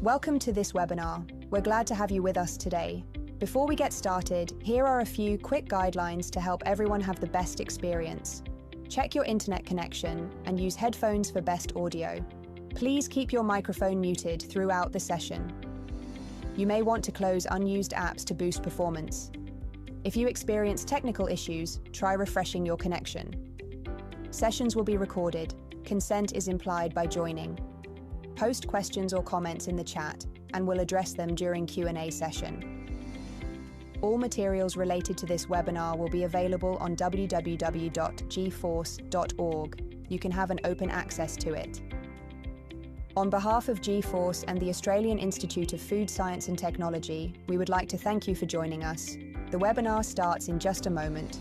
Welcome to this webinar. We're glad to have you with us today. Before we get started, here are a few quick guidelines to help everyone have the best experience. Check your internet connection and use headphones for best audio. Please keep your microphone muted throughout the session. You may want to close unused apps to boost performance. If you experience technical issues, try refreshing your connection. Sessions will be recorded. Consent is implied by joining. Post questions or comments in the chat, and we'll address them during Q&A session. All materials related to this webinar will be available on www.gforce.org. You can have an open access to it. On behalf of GForce and the Australian Institute of Food Science and Technology, we would like to thank you for joining us. The webinar starts in just a moment.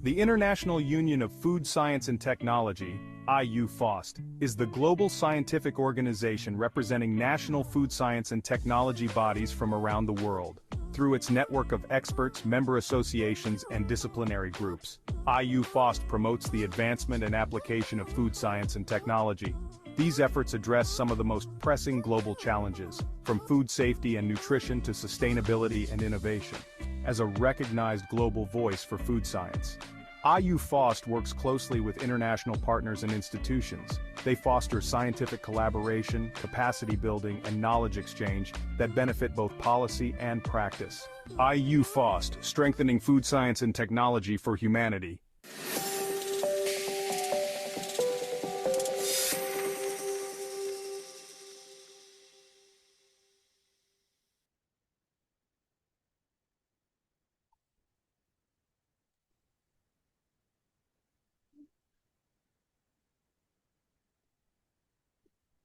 The International Union of Food Science and Technology, IUFOST, is the global scientific organization representing national food science and technology bodies from around the world. Through its network of experts, member associations, and disciplinary groups, IUFOST promotes the advancement and application of food science and technology. These efforts address some of the most pressing global challenges, from food safety and nutrition to sustainability and innovation. As a recognized global voice for food science, IUFOST works closely with international partners and institutions. They foster scientific collaboration, capacity building, and knowledge exchange that benefit both policy and practice. IUFOST, strengthening food science and technology for humanity.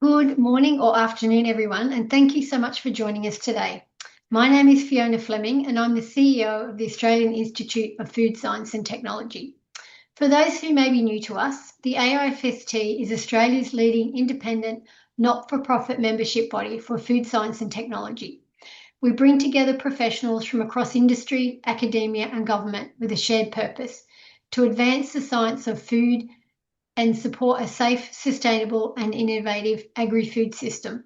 Good morning or afternoon, everyone, and thank you so much for joining us today. My name is Fiona Fleming, and I'm the CEO of the Australian Institute of Food Science and Technology. For those who may be new to us, the AIFST is Australia's leading independent, not-for-profit membership body for food science and technology. We bring together professionals from across industry, academia, and government with a shared purpose to advance the science of food and support a safe, sustainable and innovative agri-food system.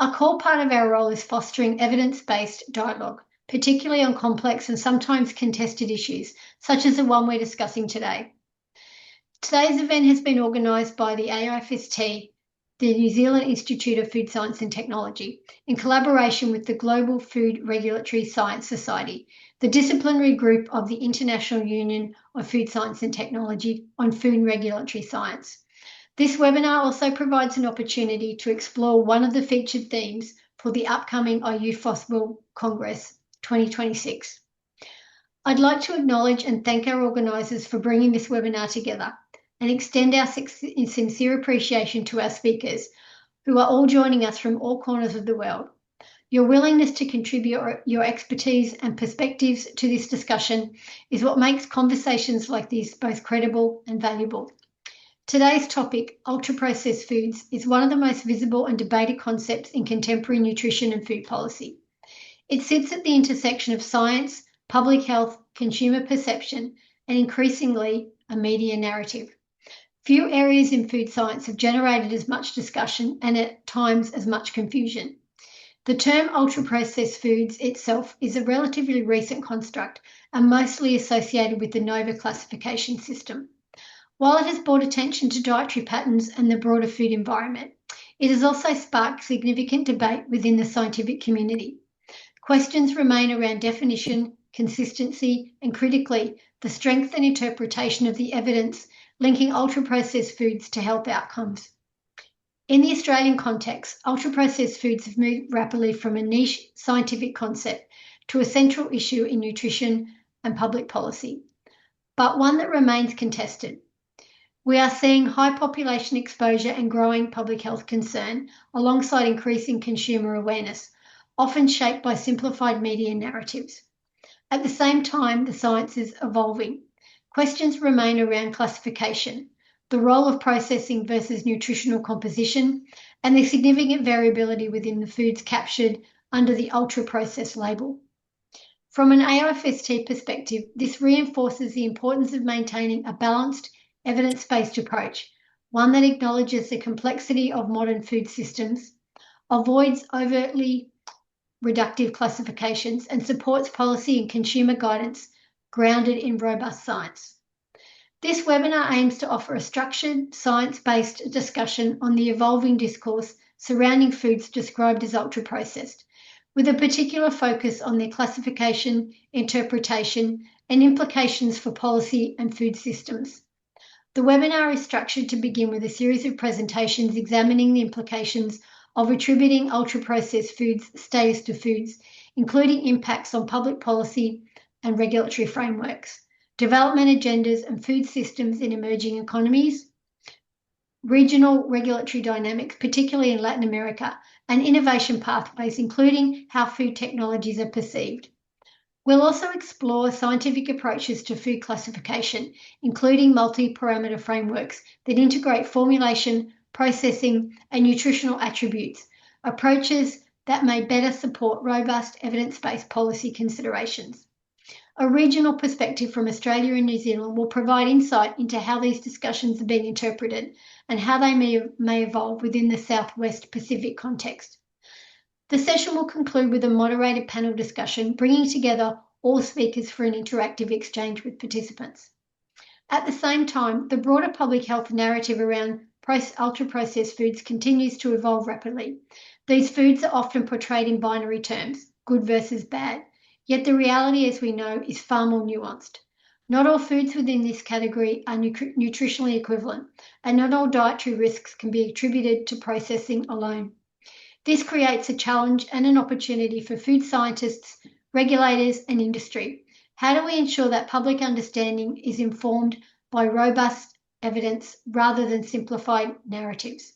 A core part of our role is fostering evidence-based dialogue, particularly on complex and sometimes contested issues, such as the one we're discussing today. Today's event has been organised by the AIFST, the New Zealand Institute of Food Science and Technology, in collaboration with the Global Food Regulatory Science Society, the disciplinary group of the International Union of Food Science and Technology on Food and Regulatory Science. This webinar also provides an opportunity to explore one of the featured themes for the upcoming IUFOST World Congress 2026. I'd like to acknowledge and thank our organisers for bringing this webinar together and extend our sincere appreciation to our speakers, who are all joining us from all corners of the world. Your willingness to contribute your expertise and perspectives to this discussion is what makes conversations like this both credible and valuable. Today's topic, ultra-processed foods, is one of the most visible and debated concepts in contemporary nutrition and food policy. It sits at the intersection of science, public health, consumer perception, and increasingly a media narrative. Few areas in food science have generated as much discussion and at times as much confusion. The term ultra-processed foods itself is a relatively recent construct and mostly associated with the NOVA classification system. While it has brought attention to dietary patterns and the broader food environment, it has also sparked significant debate within the scientific community. Questions remain around definition, consistency, and critically, the strength and interpretation of the evidence linking ultra-processed foods to health outcomes. In the Australian context, ultra-processed foods have moved rapidly from a niche scientific concept to a central issue in nutrition and public policy, but one that remains contested. We are seeing high population exposure and growing public health concern alongside increasing consumer awareness, often shaped by simplified media narratives. At the same time, the science is evolving. Questions remain around classification, the role of processing versus nutritional composition, and the significant variability within the foods captured under the ultra-processed label. From an AIFST perspective, this reinforces the importance of maintaining a balanced, evidence-based approach, one that acknowledges the complexity of modern food systems, avoids overtly reductive classifications, and supports policy and consumer guidance grounded in robust science. This webinar aims to offer a structured, science-based discussion on the evolving discourse surrounding foods described as ultra-processed, with a particular focus on their classification, interpretation, and implications for policy and food systems. The webinar is structured to begin with a series of presentations examining the implications of attributing ultra-processed foods status to foods, including impacts on public policy and regulatory frameworks, development agendas and food systems in emerging economies, regional regulatory dynamics, particularly in Latin America, and innovation pathways, including how food technologies are perceived. We'll also explore scientific approaches to food classification, including multi-parameter frameworks that integrate formulation, processing, and nutritional attributes, approaches that may better support robust evidence-based policy considerations. A regional perspective from Australia and New Zealand will provide insight into how these discussions are being interpreted and how they may evolve within the Southwest Pacific context. The session will conclude with a moderated panel discussion, bringing together all speakers for an interactive exchange with participants. At the same time, the broader public health narrative around ultra-processed foods continues to evolve rapidly. These foods are often portrayed in binary terms, good versus bad, yet the reality, as we know, is far more nuanced. Not all foods within this category are nutritionally equivalent, and not all dietary risks can be attributed to processing alone. This creates a challenge and an opportunity for food scientists, regulators, and industry. How do we ensure that public understanding is informed by robust evidence rather than simplified narratives?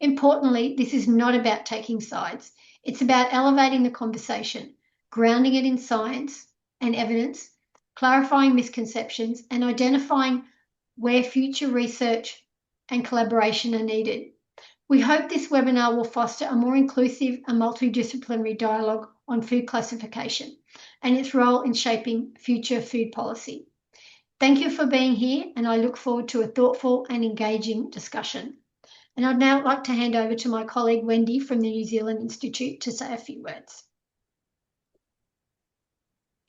Importantly, this is not about taking sides. It's about elevating the conversation, grounding it in science and evidence, clarifying misconceptions, and identifying where future research and collaboration are needed. We hope this webinar will foster a more inclusive and multidisciplinary dialogue on food classification and its role in shaping future food policy. Thank you for being here, and I look forward to a thoughtful and engaging discussion. And I'd now like to hand over to my colleague Wendy from the New Zealand Institute to say a few words.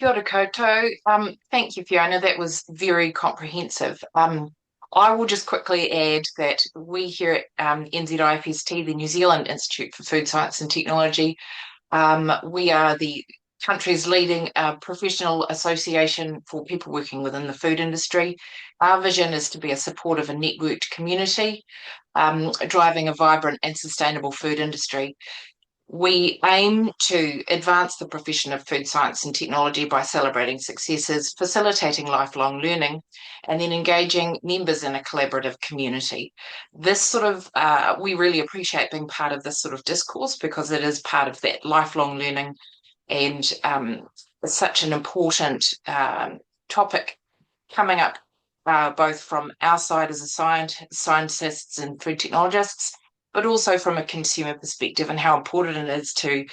Kia ora koutou. Thank you, Fiona. That was very comprehensive. I will just quickly add that we here at NZIFST, the New Zealand Institute for Food Science and Technology, we are the country's leading professional association for people working within the food industry. Our vision is to be a supportive and networked community, driving a vibrant and sustainable food industry. We aim to advance the profession of food science and technology by celebrating successes, facilitating lifelong learning, and then engaging members in a collaborative community. This sort of, we really appreciate being part of this sort of discourse because it is part of that lifelong learning and such an important topic coming up both from our side as scientists and food technologists, but also from a consumer perspective and how important it is to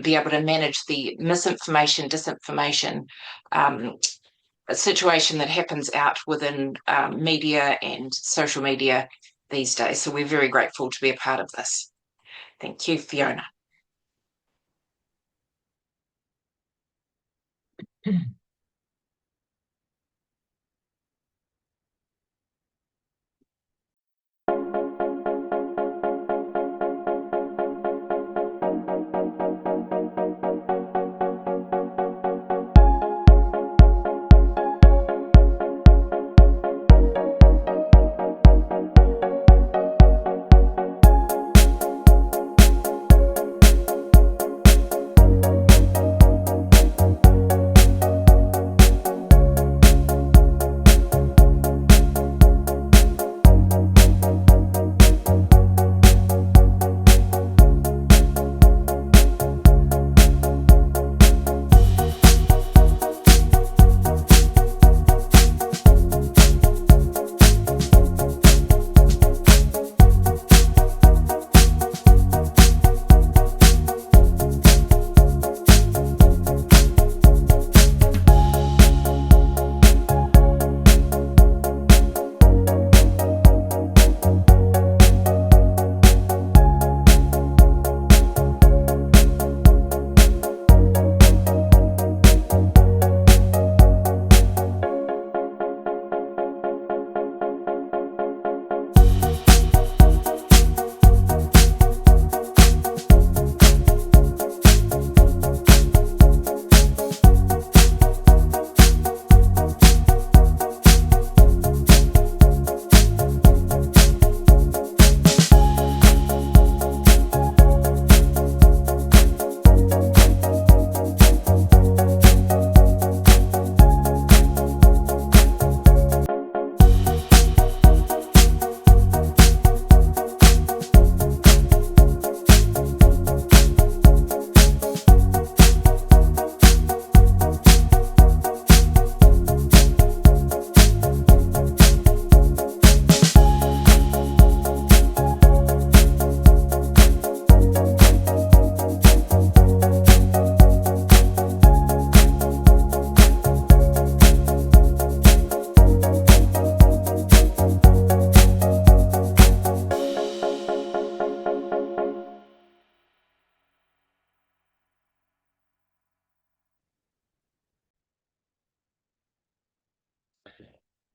be able to manage the misinformation, disinformation situation that happens out within media and social media these days. So we're very grateful to be a part of this. Thank you, Fiona.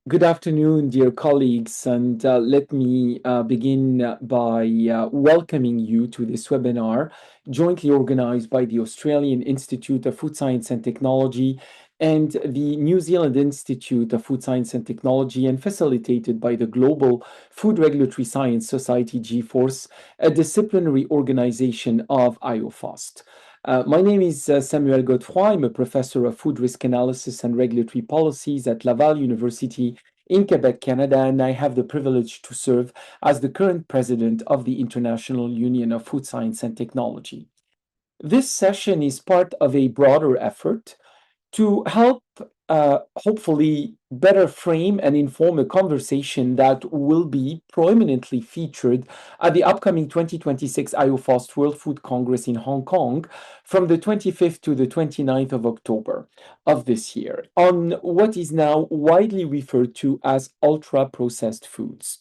Good afternoon, dear colleagues, and let me begin by welcoming you to this webinar jointly organized by the Australian Institute of Food Science and Technology and the New Zealand Institute of Food Science and Technology, and facilitated by the Global Food Regulatory Science Society, GFORCE, a disciplinary organization of IOFOST. My name is Samuel Godefroy. I'm a professor of food risk analysis and regulatory policies at Laval University in Quebec, Canada, and I have the privilege to serve as the current president of the International Union of Food Science and Technology. This session is part of a broader effort to help hopefully better frame and inform a conversation that will be prominently featured at the upcoming 2026 IOFOST World Food Congress in Hong Kong from the 25th to the 29th of October of this year on what is now widely referred to as ultra-processed foods.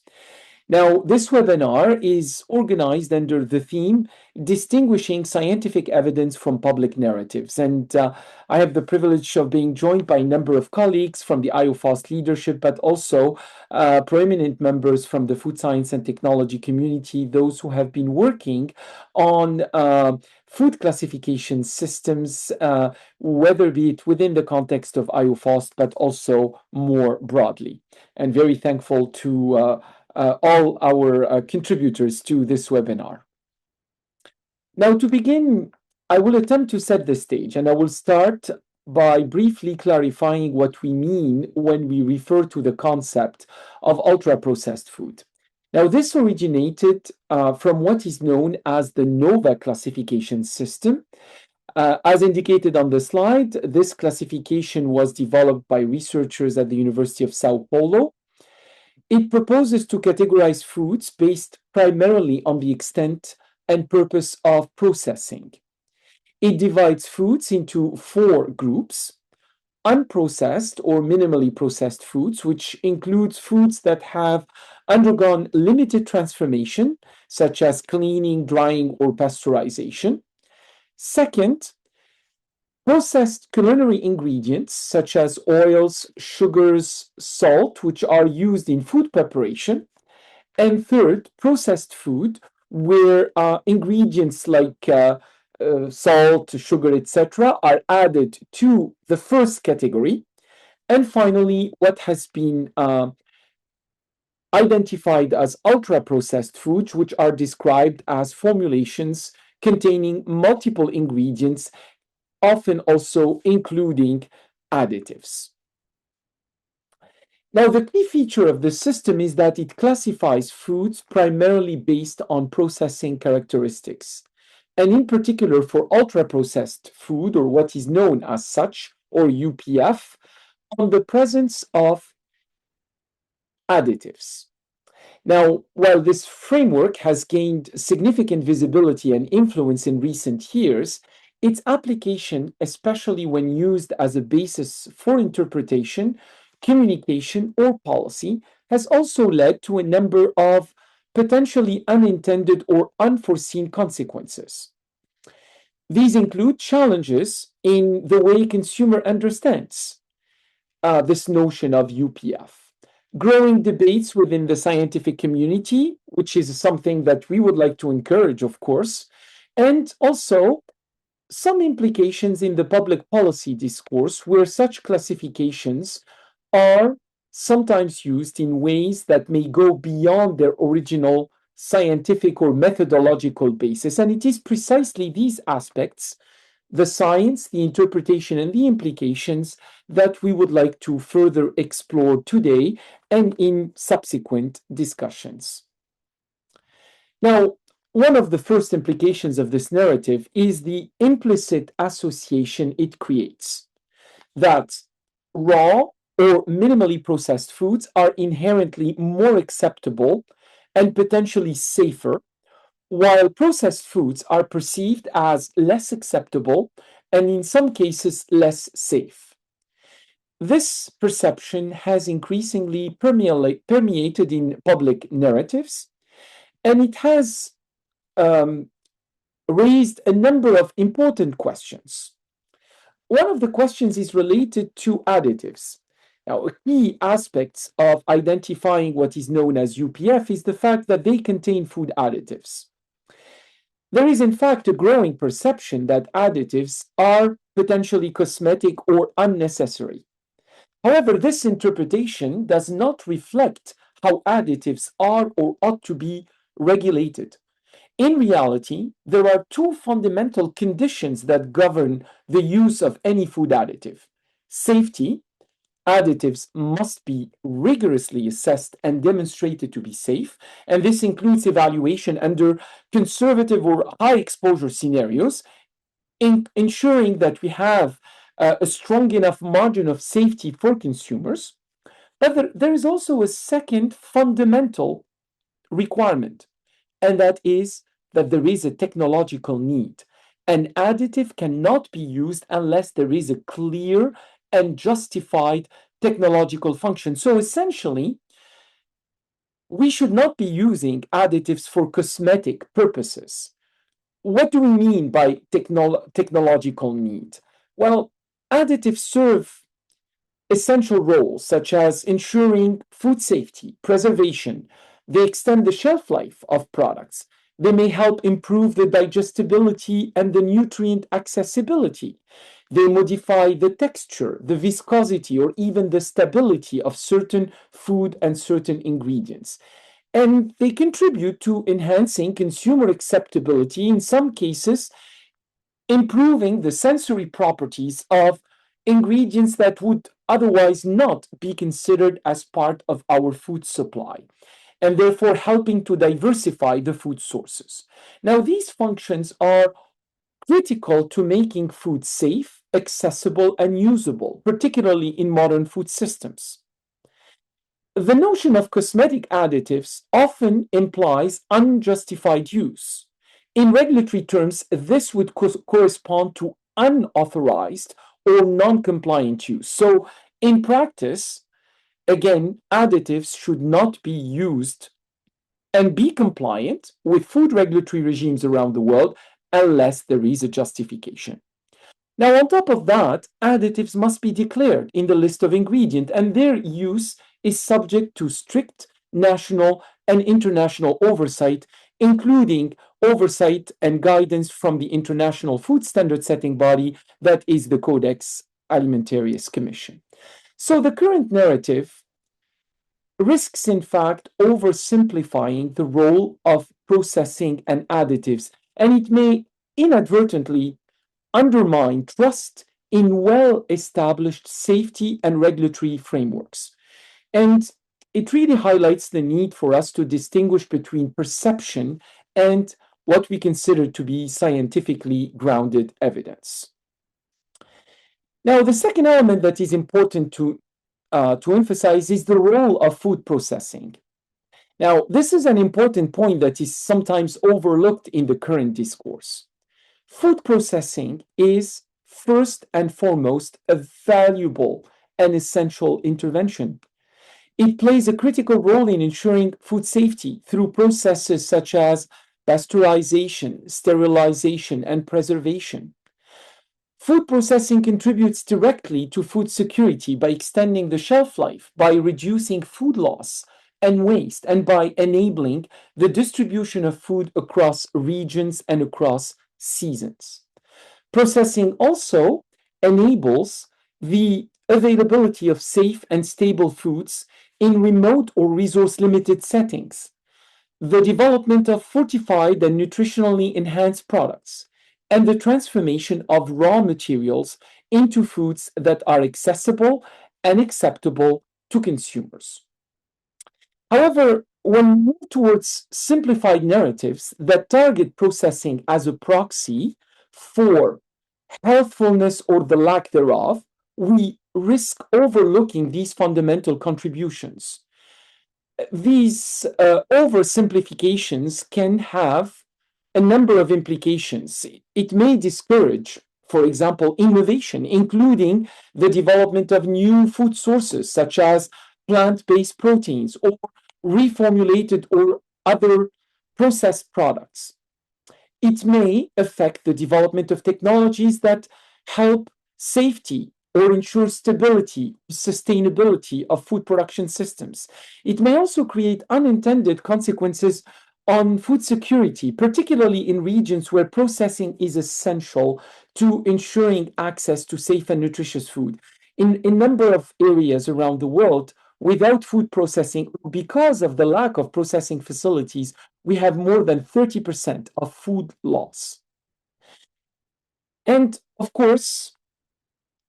Now, this webinar is organized under the theme Distinguishing Scientific Evidence from Public Narratives. And I have the privilege of being joined by a number of colleagues from the IOFOST leadership, but also prominent members from the food science and technology community, those who have been working on food classification systems, whether be it within the context of IOFOST, but also more broadly. And very thankful to all our contributors to this webinar. Now, to begin, I will attempt to set the stage, and I will start by briefly clarifying what we mean when we refer to the concept of ultra-processed food. Now, this originated from what is known as the NOVA classification system. As indicated on the slide, this classification was developed by researchers at the University of Sao Paulo. It proposes to categorize foods based primarily on the extent and purpose of processing. It divides foods into four groups: unprocessed or minimally processed foods, which includes foods that have undergone limited transformation, such as cleaning, drying, or pasteurization. Second, processed culinary ingredients such as oils, sugars, salt, which are used in food preparation. And third, processed food, where ingredients like salt, sugar, etc., are added to the first category. And finally, what has been identified as ultra-processed foods, which are described as formulations containing multiple ingredients, often also including additives. Now, the key feature of the system is that it classifies foods primarily based on processing characteristics, and in particular for ultra-processed food, or what is known as such, or UPF, on the presence of additives. Now, while this framework has gained significant visibility and influence in recent years, its application, especially when used as a basis for interpretation, communication, or policy, has also led to a number of potentially unintended or unforeseen consequences. These include challenges in the way consumer understands this notion of UPF, growing debates within the scientific community, which is something that we would like to encourage, of course, and also some implications in the public policy discourse where such classifications are sometimes used in ways that may go beyond their original scientific or methodological basis. And it is precisely these aspects, the science, the interpretation, and the implications, that we would like to further explore today and in subsequent discussions. Now, one of the first implications of this narrative is the implicit association it creates, that raw or minimally processed foods are inherently more acceptable and potentially safer, while processed foods are perceived as less acceptable and in some cases less safe. This perception has increasingly permeated in public narratives, and it has raised a number of important questions. One of the questions is related to additives. Now, a key aspects of identifying what is known as UPF is the fact that they contain food additives. There is, in fact, a growing perception that additives are potentially cosmetic or unnecessary. However, this interpretation does not reflect how additives are or ought to be regulated. In reality, there are two fundamental conditions that govern the use of any food additive: safety. Additives must be rigorously assessed and demonstrated to be safe, and this includes evaluation under conservative or high exposure scenarios, ensuring that we have a strong enough margin of safety for consumers. But there is also a second fundamental requirement, and that is that there is a technological need. An additive cannot be used unless there is a clear and justified technological function. So essentially, we should not be using additives for cosmetic purposes. What do we mean by technological need? Well, additives serve essential roles such as ensuring food safety, preservation. They extend the shelf life of products. They may help improve the digestibility and the nutrient accessibility. They modify the texture, the viscosity, or even the stability of certain food and certain ingredients. And they contribute to enhancing consumer acceptability, in some cases, improving the sensory properties of ingredients that would otherwise not be considered as part of our food supply, and therefore helping to diversify the food sources. Now, these functions are critical to making food safe, accessible, and usable, particularly in modern food systems. The notion of cosmetic additives often implies unjustified use. In regulatory terms, this would correspond to unauthorized or non-compliant use. So, in practice, again, additives should not be used and be compliant with food regulatory regimes around the world unless there is a justification. Now, on top of that, additives must be declared in the list of ingredients, and their use is subject to strict national and international oversight, including oversight and guidance from the International Food Standard Setting Body, that is the Codex Alimentarius Commission. So the current narrative risks, in fact, oversimplifying the role of processing and additives, and it may inadvertently undermine trust in well-established safety and regulatory frameworks. And it really highlights the need for us to distinguish between perception and what we consider to be scientifically grounded evidence. Now, the second element that is important to emphasize is the role of food processing. Now, this is an important point that is sometimes overlooked in the current discourse. Food processing is first and foremost a valuable and essential intervention. It plays a critical role in ensuring food safety through processes such as pasteurization, sterilization, and preservation. Food processing contributes directly to food security by extending the shelf life, by reducing food loss and waste, and by enabling the distribution of food across regions and across seasons. Processing also enables the availability of safe and stable foods in remote or resource-limited settings, the development of fortified and nutritionally enhanced products, and the transformation of raw materials into foods that are accessible and acceptable to consumers. However, when we move towards simplified narratives that target processing as a proxy for healthfulness or the lack thereof, we risk overlooking these fundamental contributions. These oversimplifications can have a number of implications. It may discourage, for example, innovation, including the development of new food sources such as plant-based proteins or reformulated or other processed products. It may affect the development of technologies that help safety or ensure stability, sustainability of food production systems. It may also create unintended consequences on food security, particularly in regions where processing is essential to ensuring access to safe and nutritious food. In a number of areas around the world, without food processing, because of the lack of processing facilities, we have more than 30% of food loss. And of course,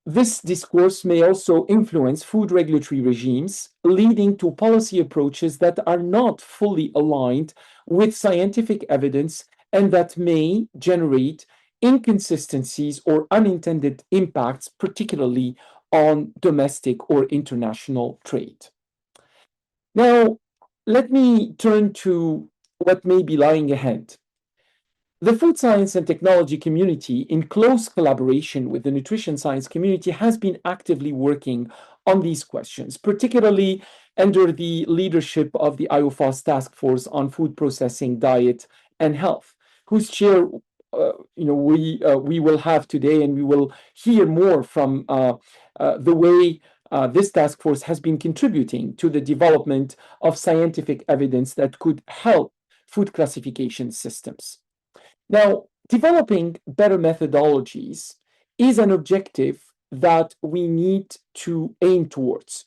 this discourse may also influence food regulatory regimes, leading to policy approaches that are not fully aligned with scientific evidence and that may generate inconsistencies or unintended impacts, particularly on domestic or international trade. Now, let me turn to what may be lying ahead. The food science and technology community, in close collaboration with the nutrition science community, has been actively working on these questions, particularly under the leadership of the IOFOS Task Force on Food Processing, Diet, and Health, whose chair we will have today, and we will hear more from the way this task force has been contributing to the development of scientific evidence that could help food classification systems. Now, developing better methodologies is an objective that we need to aim towards.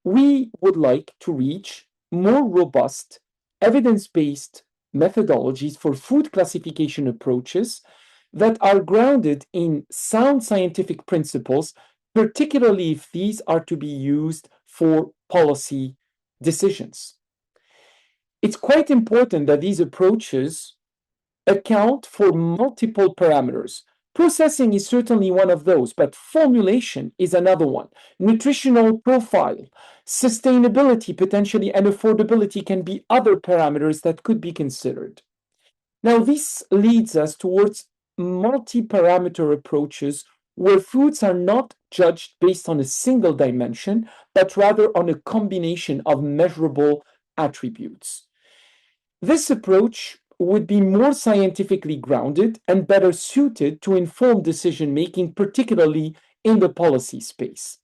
We would like to reach more robust, evidence-based methodologies for food classification approaches that are grounded in sound scientific principles, particularly if these are to be used for policy decisions. It's quite important that these approaches account for multiple parameters. Processing is certainly one of those, but formulation is another one. Nutritional profile, sustainability potentially, and affordability can be other parameters that could be considered. Now, this leads us towards multi-parameter approaches where foods are not judged based on a single dimension, but rather on a combination of measurable attributes. This approach would be more scientifically grounded and better suited to inform decision-making, particularly in the policy space.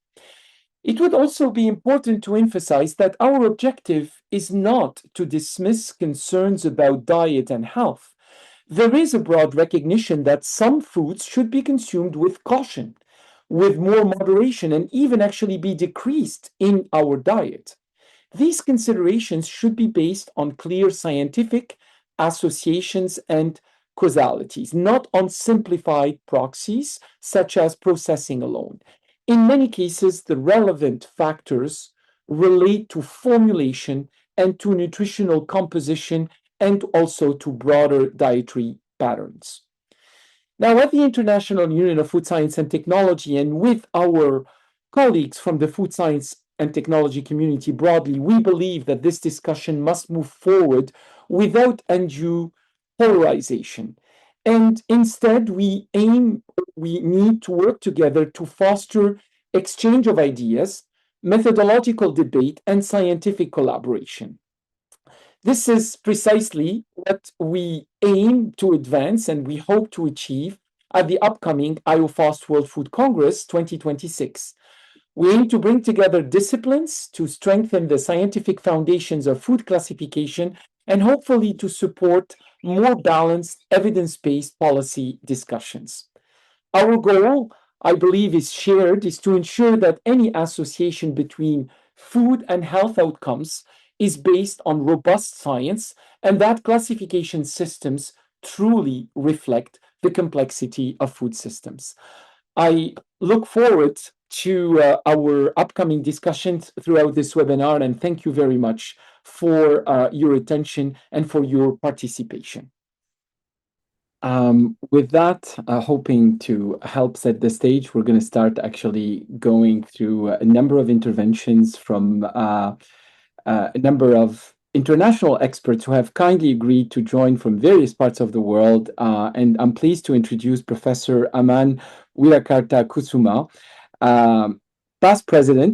It would also be important to emphasize that our objective is not to dismiss concerns about diet and health. There is a broad recognition that some foods should be consumed with caution, with more moderation, and even actually be decreased in our diet. These considerations should be based on clear scientific associations and causalities, not on simplified proxies such as processing alone. In many cases, the relevant factors relate to formulation and to nutritional composition and also to broader dietary patterns. Now, at the International Union of Food Science and Technology, and with our colleagues from the food science and technology community broadly, we believe that this discussion must move forward without undue polarization. And instead, we need to work together to foster exchange of ideas, methodological debate, and scientific collaboration. This is precisely what we aim to advance and we hope to achieve at the upcoming IOFOS World Food Congress 2026. We aim to bring together disciplines to strengthen the scientific foundations of food classification and hopefully to support more balanced, evidence-based policy discussions. Our goal, I believe, is to ensure that any association between food and health outcomes is based on robust science and that classification systems truly reflect the complexity of food systems. I look forward to our upcoming discussions throughout this webinar, and thank you very much for your attention and for your participation. With that, hoping to help set the stage, we're going to start actually going through a number of interventions from a number of international experts who have kindly agreed to join from various parts of the world. And I'm pleased to introduce Professor Aman Wirakarta Kusuma,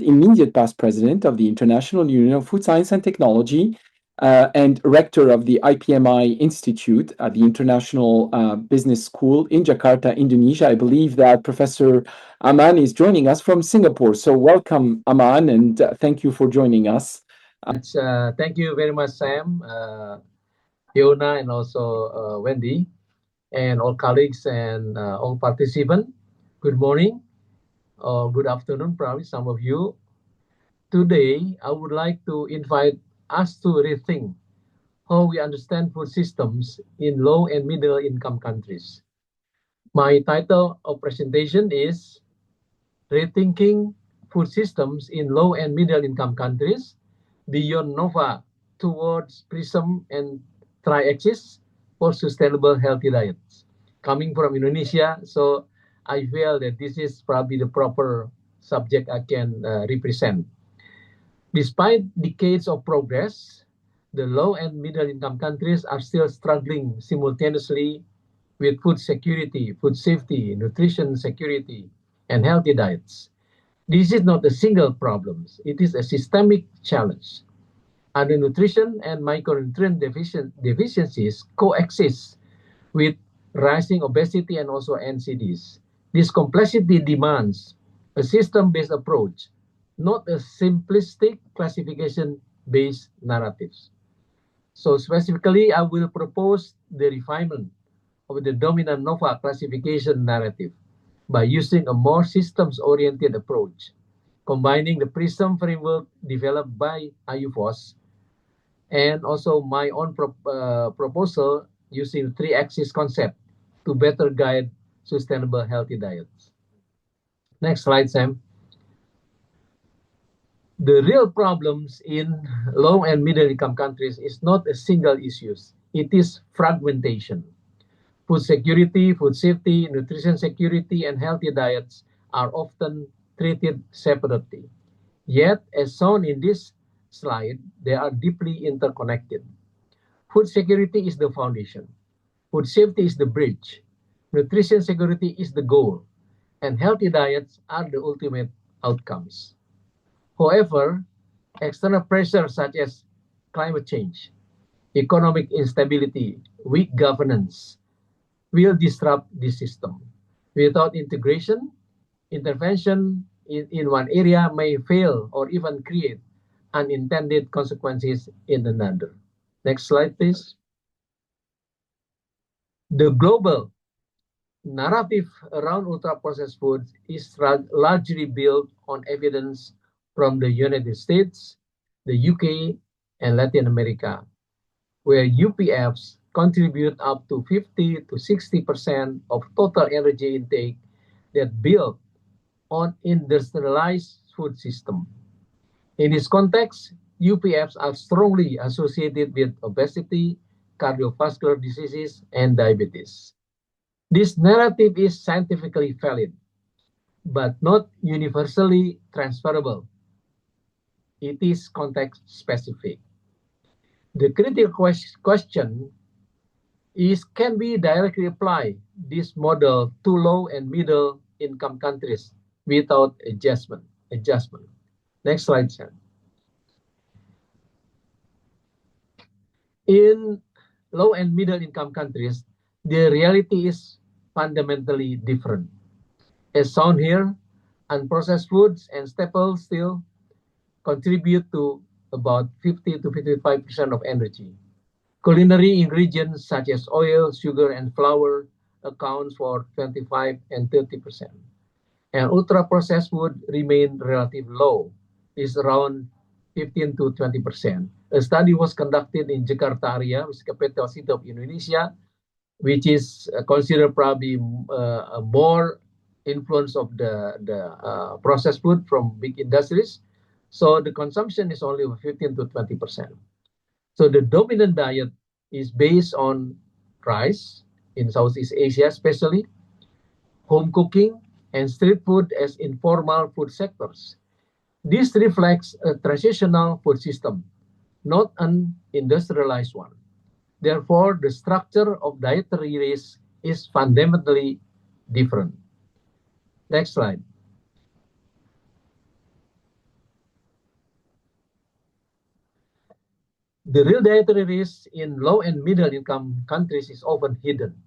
immediate past president of the International Union of Food Science and Technology, and rector of the IPMI Institute at the International Business School in Jakarta, Indonesia. I believe that Professor Aman is joining us from Singapore. So welcome, Aman, and thank you for joining us. Thank you very much, Sam, Fiona, and also Wendy, and all colleagues and all participants. Good morning or good afternoon, probably some of you. Today, I would like to invite us to rethink how we understand food systems in low and middle income countries. My title of presentation is Rethinking Food Systems in Low and Middle Income Countries Beyond NOVA Towards PRISM and Tri-Axis for Sustainable Healthy Diets. Coming from Indonesia, so I feel that this is probably the proper subject I can represent. Despite decades of progress, the low and middle income countries are still struggling simultaneously with food security, food safety, nutrition security, and healthy diets. This is not a single problem. It is a systemic challenge. Undernutrition and micronutrient deficiencies coexist with rising obesity and also NCDs. This complexity demands a system-based approach, not a simplistic classification-based narratives. So specifically, I will propose the refinement of the dominant NOVA classification narrative by using a more systems-oriented approach, combining the PRISM framework developed by IUFOS and also my own proposal using three-axis concept to better guide sustainable healthy diets. Next slide, Sam. The real problems in low and middle income countries is not a single issue. It is fragmentation. Food security, food safety, nutrition security, and healthy diets are often treated separately. Yet, as shown in this slide, they are deeply interconnected. Food security is the foundation. Food safety is the bridge. Nutrition security is the goal. And healthy diets are the ultimate outcomes. However, external pressures such as climate change, economic instability, weak governance will disrupt this system. Without integration, intervention in one area may fail or even create unintended consequences in another. Next slide, please. The global narrative around ultra-processed foods is largely built on evidence from the United States, the UK, and Latin America, where UPFs contribute up to 50 to 60% of total energy intake that build on industrialized food system. In this context, UPFs are strongly associated with obesity, cardiovascular diseases, and diabetes. This narrative is scientifically valid, but not universally transferable. It is context specific. The critical question is, can we directly apply this model to low and middle income countries without adjustment? Next slide, Sam. In low and middle income countries, the reality is fundamentally different. As shown here, unprocessed foods and staples still contribute to about 50 to 55% of energy. Culinary ingredients such as oil, sugar, and flour accounts for 25 and 30%. And ultra-processed food remain relatively low, is around 15 to 20%. A study was conducted in Jakarta area, which is the capital city of Indonesia, which is considered probably more influence of the processed food from big industries. So the consumption is only 15 to 20%. So the dominant diet is based on rice in Southeast Asia, especially home cooking and street food as informal food sectors. This reflects a transitional food system, not an industrialized one. Therefore, the structure of dietary risk is fundamentally different. Next slide. The real dietary risk in low and middle income countries is often hidden.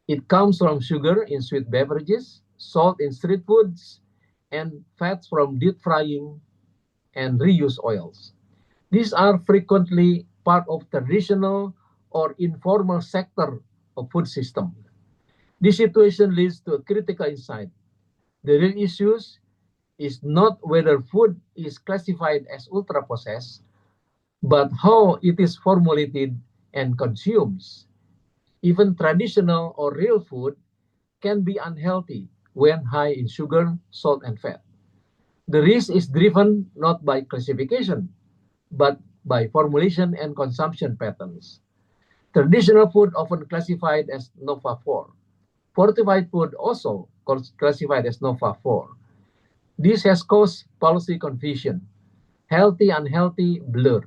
It comes from sugar in sweet beverages, salt in street foods, and fats from deep frying and reused oils. These are frequently part of traditional or informal sector of food system. This situation leads to a critical insight. The real issues is not whether food is classified as ultra-processed, but how it is formulated and consumed. Even traditional or real food can be unhealthy when high in sugar, salt, and fat. The risk is driven not by classification, but by formulation and consumption patterns. Traditional food often classified as NOFA 4. Fortified food also classified as NOFA 4. This has caused policy confusion, healthy, unhealthy blur.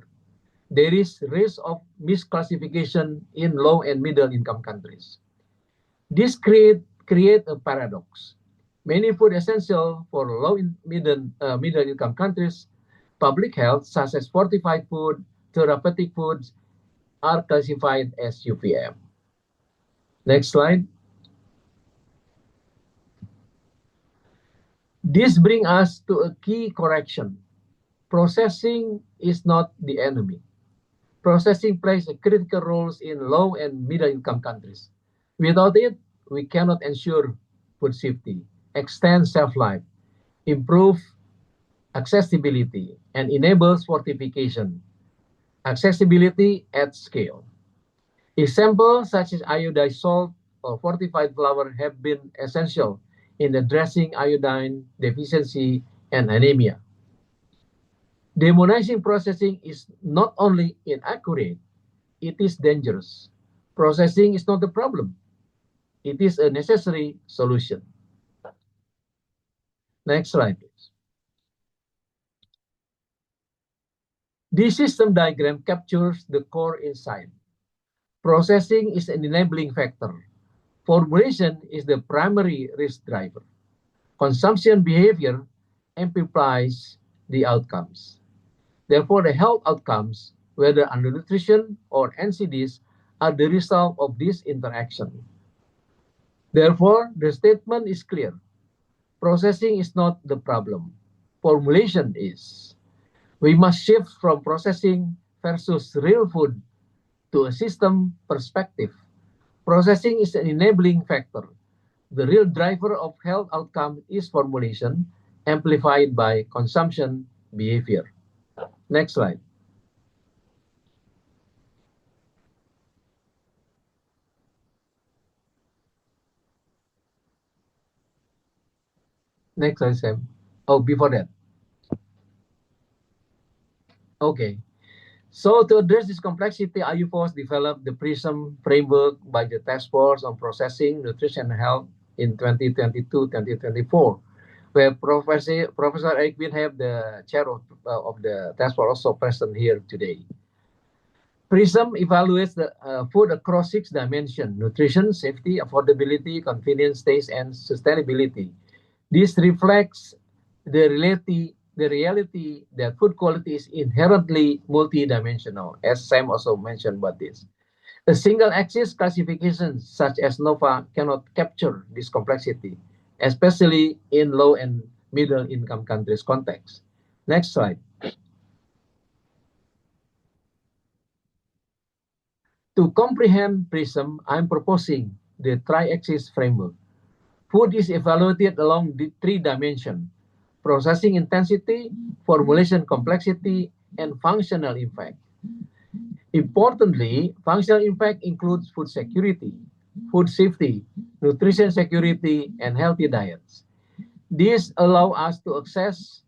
There is risk of misclassification in low and middle income countries. This create a paradox. Many food essential for low and middle income countries, public health such as fortified food, therapeutic foods are classified as UPM. Next slide. This brings us to a key correction. Processing is not the enemy. Processing plays a critical role in low and middle income countries. Without it, we cannot ensure food safety, extend shelf life, improve accessibility, and enables fortification. Accessibility at scale. Examples such as iodized salt or fortified flour have been essential in addressing iodine deficiency and anemia. Demonizing processing is not only inaccurate, it is dangerous. Processing is not the problem. It is a necessary solution. Next slide, please. This system diagram captures the core insight. Processing is an enabling factor. Formulation is the primary risk driver. Consumption behavior amplifies the outcomes. Therefore, the health outcomes, whether undernutrition or NCDs, are the result of this interaction. Therefore, the statement is clear. Processing is not the problem. Formulation is. We must shift from processing versus real food to a system perspective. Processing is an enabling factor. The real driver of health outcome is formulation, amplified by consumption behavior. Next slide. Next slide, Sam. Oh, before that. Okay. So to address this complexity, IUFOS developed the PRISM framework by the Task Force on Processing, Nutrition and Health in 2022-2024, where Professor Eric Winhab, the chair of the task force, also present here today. PRISM evaluates the food across 6 dimensions: nutrition, safety, affordability, convenience, taste, and sustainability. This reflects the reality that food quality is inherently multidimensional, as Sam also mentioned about this. A single axis classification such as NOFA cannot capture this complexity, especially in low and middle income countries context. Next slide. To comprehend PRISM, I'm proposing the tri-axis framework. Food is evaluated along the 3 dimensions: processing intensity, formulation complexity, and functional impact. Importantly, functional impact includes food security, food safety, nutrition security, and healthy diets. These allow us to assess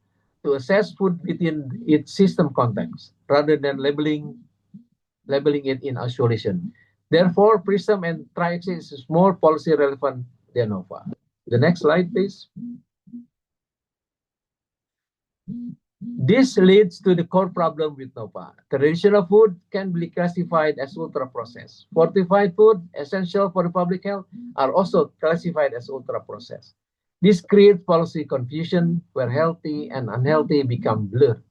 food within its system context rather than labeling it in isolation. Therefore, PRISM and tri-axis is more policy relevant than NOFA. The next slide, please. This leads to the core problem with NOFA. Traditional food can be classified as ultra-processed. Fortified food, essential for the public health, are also classified as ultra-processed. This creates policy confusion where healthy and unhealthy become blurred.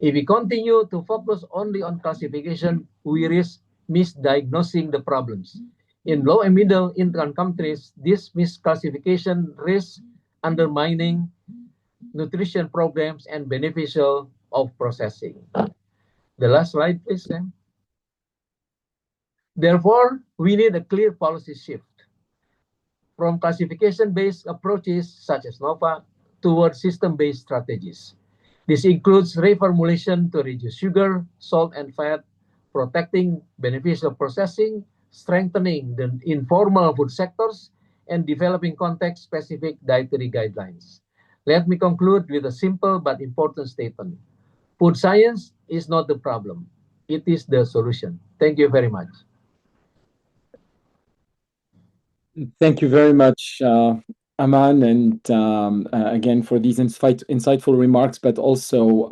If we continue to focus only on classification, we risk misdiagnosing the problems. In low and middle income countries, this misclassification risks undermining nutrition programs and beneficial of processing. The last slide, please, Sam. Therefore, we need a clear policy shift from classification-based approaches such as NOVA toward system-based strategies. This includes reformulation to reduce sugar, salt, and fat, protecting beneficial processing, strengthening the informal food sectors, and developing context-specific dietary guidelines. Let me conclude with a simple but important statement. Food science is not the problem. It is the solution. Thank you very much. Thank you very much, Aman, and again for these insightful remarks, but also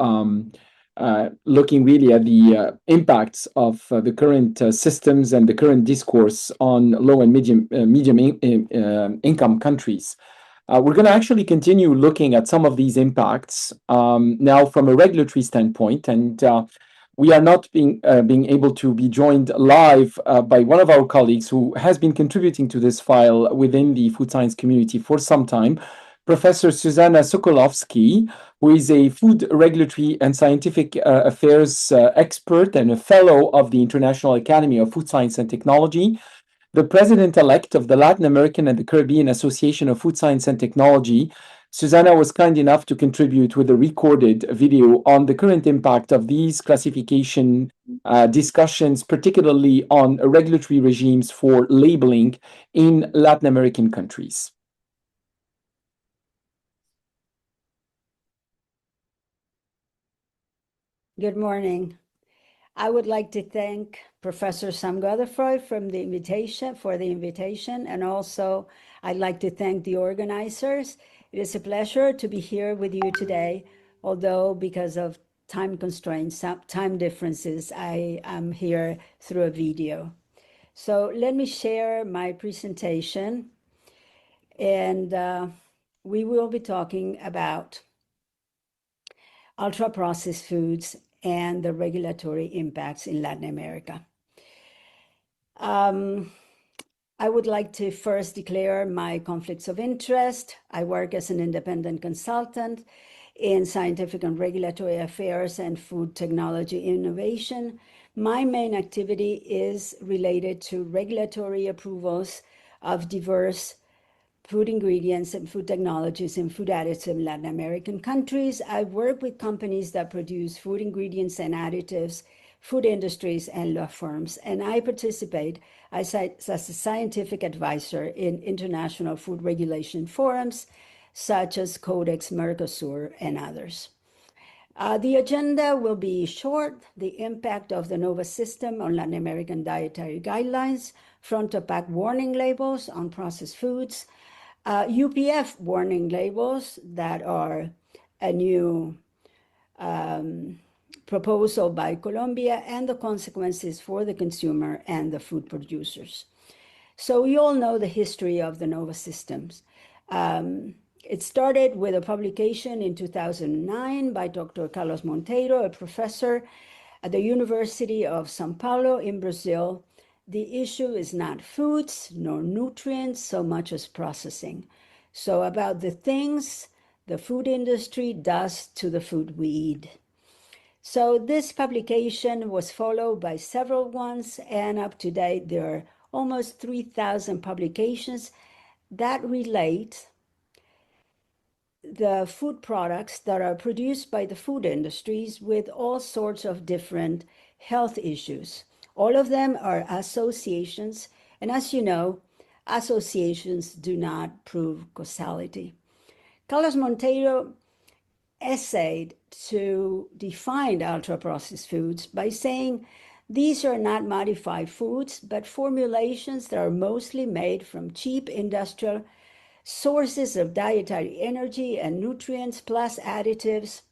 looking really at the impacts of the current systems and the current discourse on low and medium income countries. We're going to actually continue looking at some of these impacts now from a regulatory standpoint, and we are not being able to be joined live by one of our colleagues who has been contributing to this file within the food science community for some time, Professor Susanna Sokolovsky, who is a food regulatory and scientific affairs expert and a fellow of the International Academy of Food Science and Technology, the president-elect of the Latin American and the Caribbean Association of Food Science and Technology. Susanna was kind enough to contribute with a recorded video on the current impact of these classification discussions, particularly on regulatory regimes for labeling in Latin American countries. Good morning. I would like to thank Professor Sam Godefroy for the invitation, and also I'd like to thank the organizers. It is a pleasure to be here with you today, although because of time constraints, time differences, I am here through a video. So let me share my presentation, and we will be talking about ultra-processed foods and the regulatory impacts in Latin America. I would like to first declare my conflicts of interest. I work as an independent consultant in scientific and regulatory affairs and food technology innovation. My main activity is related to regulatory approvals of diverse food ingredients and food technologies and food additives in Latin American countries. I work with companies that produce food ingredients and additives, food industries, and law firms, and I participate as a scientific advisor in international food regulation forums, such as Codex Mercosur and others. The agenda will be short: the impact of the NOVA system on Latin American dietary guidelines, front-to-pack warning labels on processed foods, UPF warning labels that are a new proposal by Colombia, and the consequences for the consumer and the food producers. So we all know the history of the NOVA systems. It started with a publication in 2009 by Dr. Carlos Monteiro, a professor at the University of São Paulo in Brazil. The issue is not foods nor nutrients so much as processing. So about the things the food industry does to the food we eat. So this publication was followed by several ones, and up to date there are almost 3,000 publications that relate the food products that are produced by the food industries with all sorts of different health issues. All of them are associations, and as you know, associations do not prove causality. Carlos Monteiro essayed to define ultra-processed foods by saying these are not modified foods, but formulations that are mostly made from cheap industrial sources of dietary energy and nutrients plus additives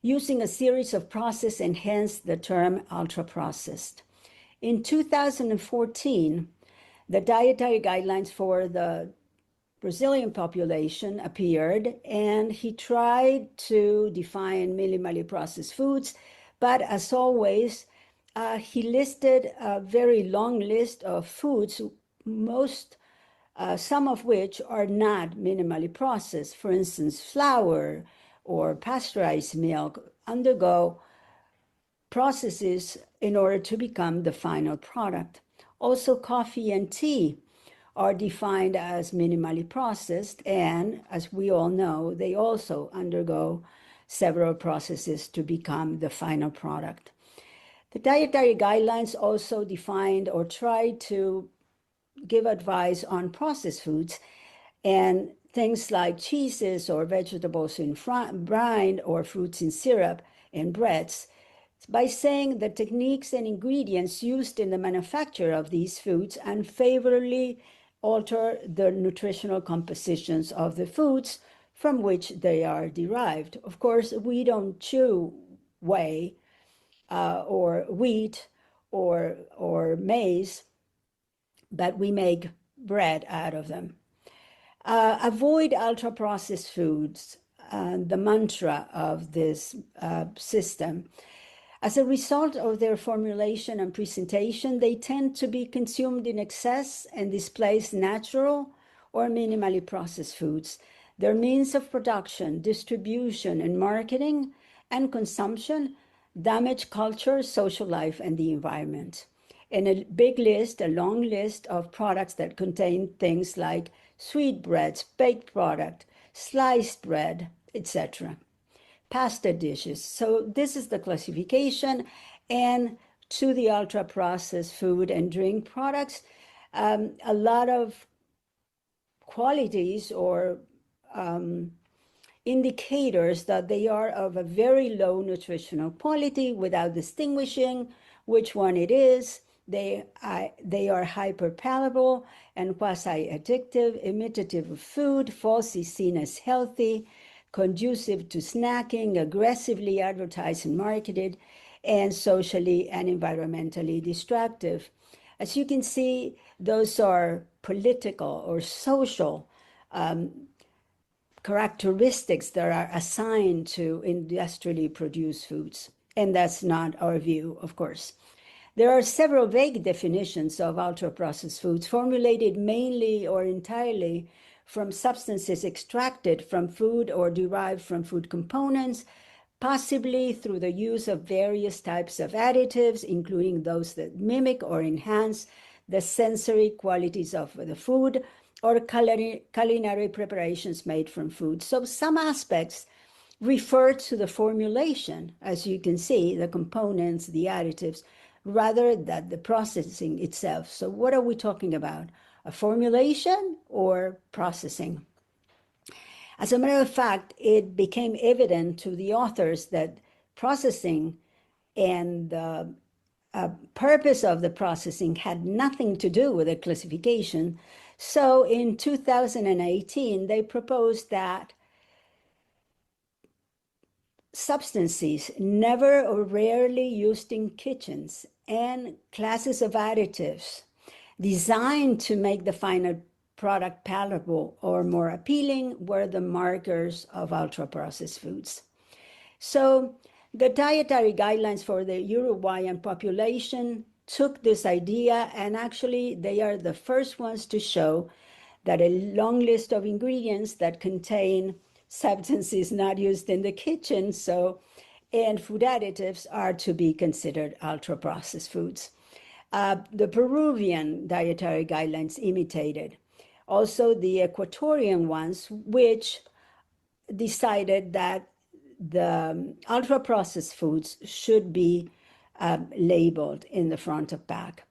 using a series of processes, and hence the term ultra-processed. In 2014, the dietary guidelines for the Brazilian population appeared, and he tried to define minimally processed foods, but as always, he listed a very long list of foods, some of which are not minimally processed. For instance, flour or pasteurized milk undergo processes in order to become the final product. Also, coffee and tea are defined as minimally processed, and as we all know, they also undergo several processes to become the final product. The dietary guidelines also defined or tried to give advice on processed foods, and things like cheeses or vegetables in brine or fruits in syrup and breads, by saying the techniques and ingredients used in the manufacture of these foods unfavorably alter the nutritional compositions of the foods from which they are derived. Of course, we don't chew whey or wheat or maize, but we make bread out of them. Avoid ultra-processed foods, the mantra of this system. As a result of their formulation and presentation, they tend to be consumed in excess and displace natural or minimally processed foods. Their means of production, distribution, and marketing and consumption damage culture, social life, and the environment. And a big list, a long list of products that contain things like sweetbreads, baked product, sliced bread, etc. Pasta dishes. So this is the classification. And to the ultra-processed food and drink products, a lot of qualities or indicators that they are of a very low nutritional quality without distinguishing which one it is. They are hyperpalatable and quasi-addictive, imitative of food, falsely seen as healthy, conducive to snacking, aggressively advertised and marketed, and socially and environmentally destructive. As you can see, those are political or social characteristics that are assigned to industrially produced foods. And that's not our view, of course. There are several vague definitions of ultra-processed foods formulated mainly or entirely from substances extracted from food or derived from food components, possibly through the use of various types of additives, including those that mimic or enhance the sensory qualities of the food, or culinary preparations made from food. So some aspects refer to the formulation, as you can see, the components, the additives, rather than the processing itself. So what are we talking about? A formulation or processing? As a matter of fact, it became evident to the authors that processing and the purpose of the processing had nothing to do with the classification. So in 2018, they proposed that substances never or rarely used in kitchens and classes of additives designed to make the final product palatable or more appealing were the markers of ultra-processed foods. So the dietary guidelines for the Uruguayan population took this idea, and actually they are the first ones to show that a long list of ingredients that contain substances not used in the kitchen, and food additives are to be considered ultra-processed foods. The Peruvian dietary guidelines imitated. Also the Ecuadorian ones, which decided that the ultra-processed foods should be labeled in the front of pack.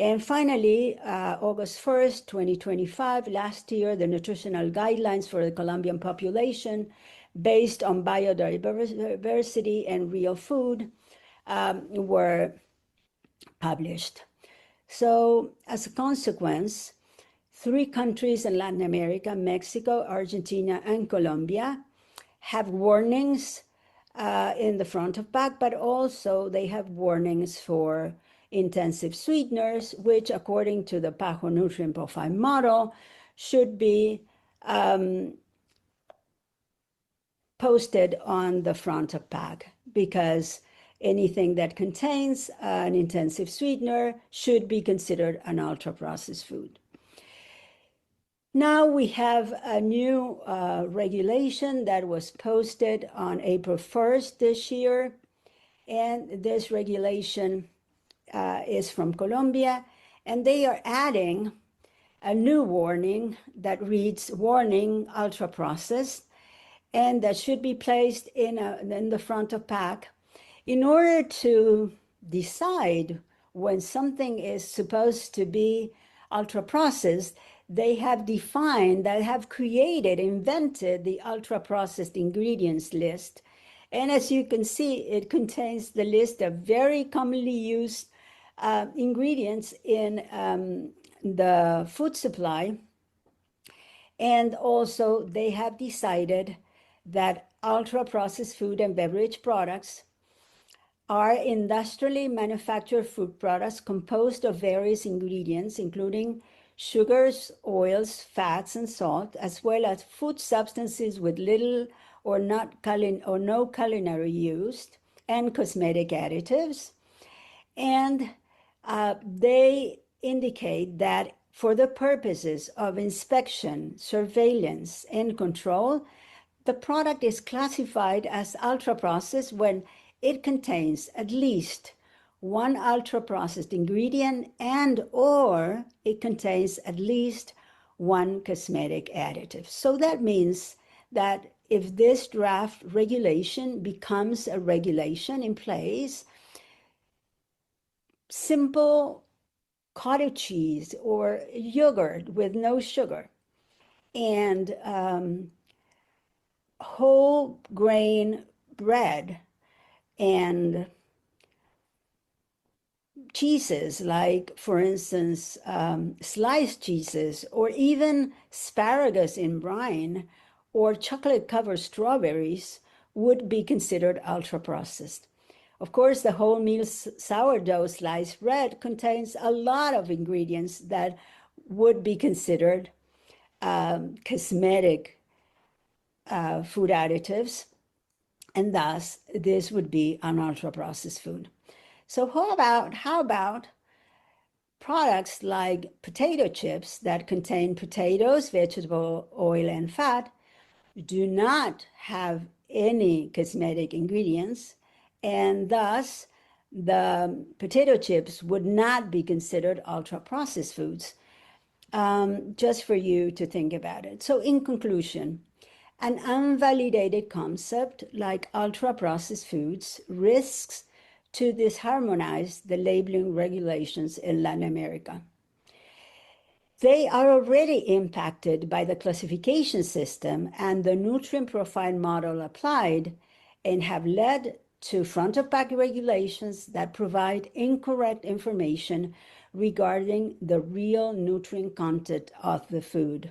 And finally, August 1st, 2025, last year, the nutritional guidelines for the Colombian population based on biodiversity and real food were published. So as a consequence, 3 countries in Latin America, Mexico, Argentina, and Colombia, have warnings in the front of pack, but also they have warnings for intensive sweeteners, which according to the PAHO nutrient profile model should be posted on the front of pack, because anything that contains an intensive sweetener should be considered an ultra-processed food. Now we have a new regulation that was posted on April 1st this year, and this regulation is from Colombia, and they are adding a new warning that reads, "Warning, ultra-processed," and that should be placed in the front of pack in order to decide when something is supposed to be ultra-processed. They have defined, they have created, invented the ultra-processed ingredients list. And as you can see, it contains the list of very commonly used ingredients in the food supply. And also they have decided that ultra-processed food and beverage products are industrially manufactured food products composed of various ingredients, including sugars, oils, fats, and salt, as well as food substances with little or no culinary use, and cosmetic additives. And they indicate that for the purposes of inspection, surveillance, and control, the product is classified as ultra-processed when it contains at least one ultra-processed ingredient and or it contains at least one cosmetic additive. So that means that if this draft regulation becomes a regulation in place, simple cottage cheese or yogurt with no sugar and whole grain bread and cheeses, like, for instance, sliced cheeses, or even asparagus in brine, or chocolate-covered strawberries would be considered ultra-processed. Of course, the wholemeal sourdough sliced bread contains a lot of ingredients that would be considered cosmetic food additives, and thus this would be an ultra-processed food. So how about products like potato chips that contain potatoes, vegetable oil, and fat, do not have any cosmetic ingredients, and thus the potato chips would not be considered ultra-processed foods. Just for you to think about it. So in conclusion, an unvalidated concept like ultra-processed foods risks to disharmonize the labeling regulations in Latin America. They are already impacted by the classification system and the nutrient profile model applied, and have led to front-of-pack regulations that provide incorrect information regarding the real nutrient content of the food.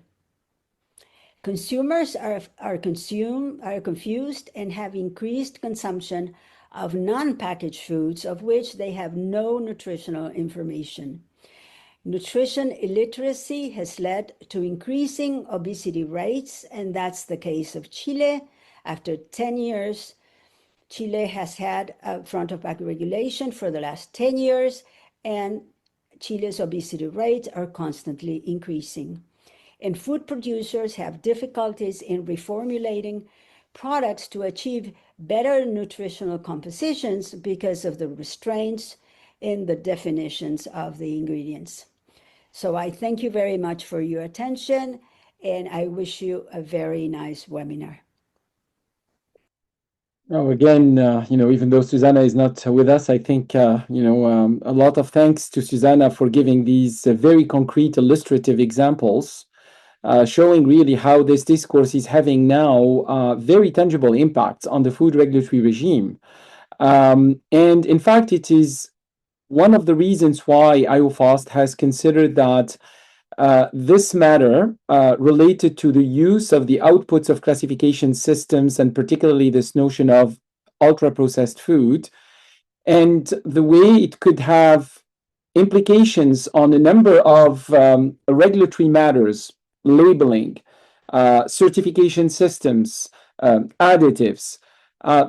Consumers are confused and have increased consumption of non-packaged foods of which they have no nutritional information. Nutrition illiteracy has led to increasing obesity rates, and that's the case of Chile. After 10 years, Chile has had a front-of-pack regulation for the last 10 years, and Chile's obesity rates are constantly increasing. And food producers have difficulties in reformulating products to achieve better nutritional compositions because of the restraints in the definitions of the ingredients. So I thank you very much for your attention, and I wish you a very nice webinar. Oh, again, even though Susanna is not with us, I think, a lot of thanks to Susanna for giving these very concrete, illustrative examples, showing really how this discourse is having now very tangible impacts on the food regulatory regime. And in fact, it is one of the reasons why IOFAST has considered that this matter related to the use of the outputs of classification systems, and particularly this notion of ultra-processed food, and the way it could have implications on a number of regulatory matters, labeling, certification systems, additives.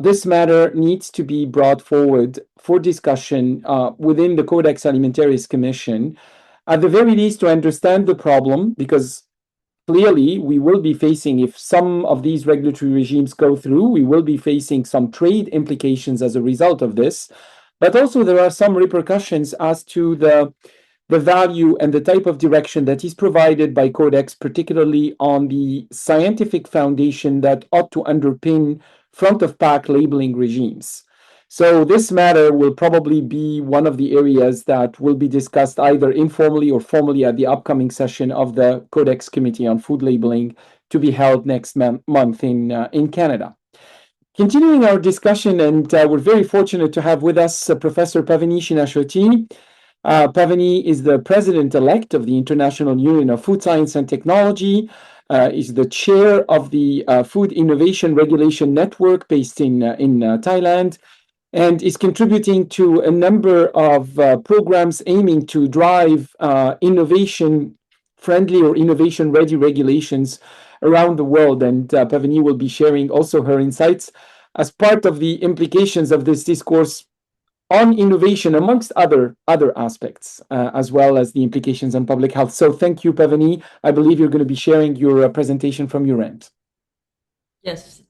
This matter needs to be brought forward for discussion within the Codex Alimentarius Commission, at the very least to understand the problem, because clearly we will be facing, if some of these regulatory regimes go through, we will be facing some trade implications as a result of this. But also there are some repercussions as to the value and the type of direction that is provided by Codex, particularly on the scientific foundation that ought to underpin front of pack labeling regimes. So this matter will probably be one of the areas that will be discussed either informally or formally at the upcoming session of the Codex Committee on Food Labeling to be held next month in Canada. Continuing our discussion, and we're very fortunate to have with us Professor Pavani Shinashoti. Pavani is the president-elect of the International Union of Food Science and Technology, is the chair of the Food Innovation Regulation Network based in Thailand, and is contributing to a number of programs aiming to drive innovation-friendly or innovation-ready regulations around the world. And Pavani will be sharing also her insights as part of the implications of this discourse on innovation, amongst other aspects, as well as the implications on public health. So thank you, Pavani. I believe you're going to be sharing your presentation from your end. Yes.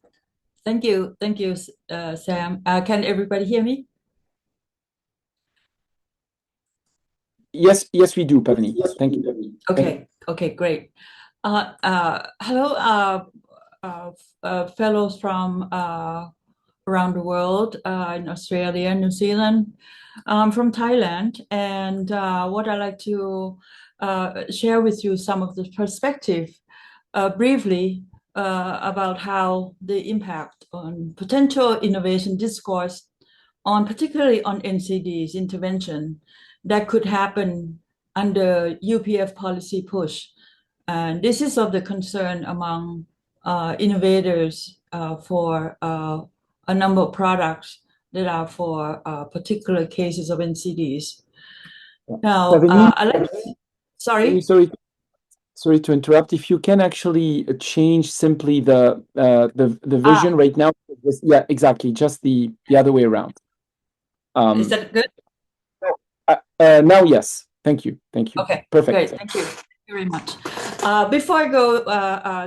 Thank you, Sam. Can everybody hear me? Yes, we do, Pavani. Thank you. Okay, great. Hello, fellows from around the world, in Australia, New Zealand, from Thailand, and what I'd like to share with you some of the perspective briefly about how the impact on potential innovation discourse on particularly on NCD's intervention that could happen under UPF policy push. And this is of the concern among innovators for a number of products that are for particular cases of NCDs. Now, I like. Sorry to interrupt. If you can actually change simply the vision right now. Yeah, exactly. Just the other way around. Is that good? Now, yes. Thank you. Okay. Perfect. Great. Thank you very much. Before I go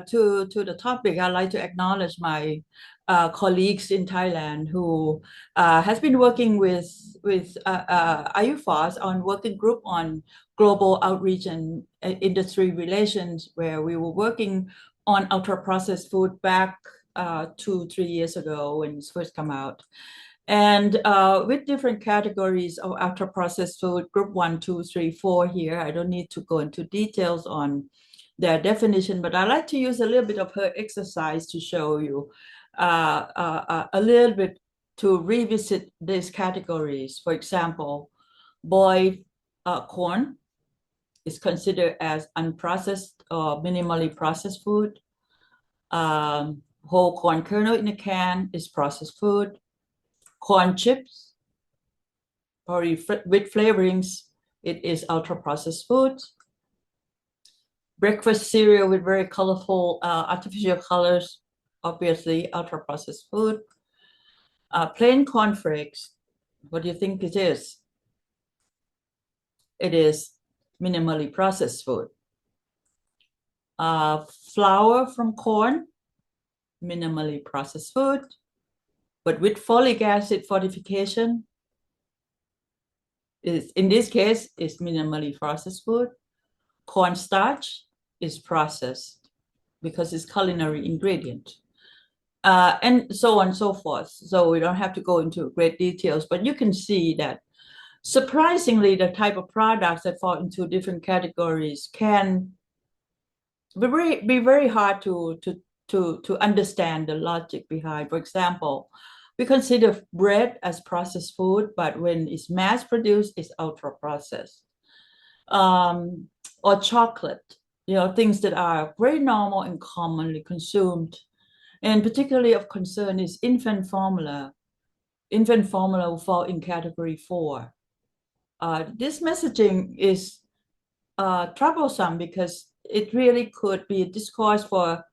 to the topic, I'd like to acknowledge my colleagues in Thailand who has been working with IUFOS on working group on global outreach and industry relations, where we were working on ultra-processed food back 2-3 years ago when it first came out. And with different categories of ultra-processed food, group 1, 2, 3, 4 here. I don't need to go into details on their definition, but I like to use a little bit of her exercise to show you a little bit to revisit these categories. For example, boiled corn is considered as unprocessed or minimally processed food. Whole corn kernel in a can is processed food. Corn chips, probably with flavorings, it is ultra-processed food. Breakfast cereal with very colorful artificial colors, obviously ultra-processed food. Plain cornflakes, what do you think it is? It is minimally processed food. Flour from corn, minimally processed food, but with folic acid fortification, in this case, is minimally processed food. Cornstarch is processed because it's culinary ingredient. And so on and so forth. So we don't have to go into great details, but you can see that surprisingly, the type of products that fall into different categories can be very hard to understand the logic behind. For example, we consider bread as processed food, but when it's mass produced, it's ultra processed. Or chocolate, things that are very normal and commonly consumed. And particularly of concern is infant formula. Infant formula will fall in category 4. This messaging is troublesome because it really could be a discourse for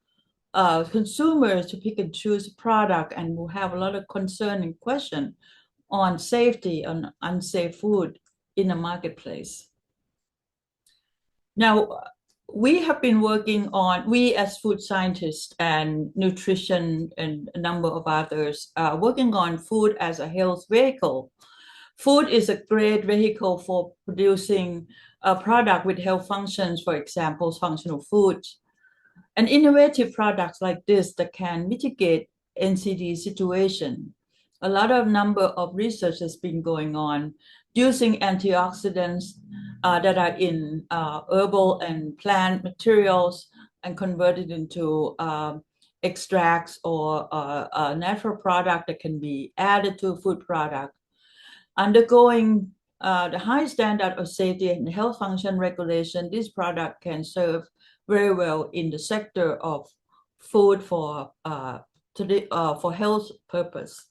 consumers to pick and choose a product, and will have a lot of concern and question on safety and unsafe food in the marketplace. Now, we have been working on, we as food scientists and nutrition and a number of others, working on food as a health vehicle. Food is a great vehicle for producing a product with health functions, for example, functional foods. And innovative products like this that can mitigate NCD situation. A lot of number of research has been going on using antioxidants that are in herbal and plant materials and converted into extracts or a natural product that can be added to a food product. Undergoing the high standard of safety and health function regulation, this product can serve very well in the sector of food for health purpose.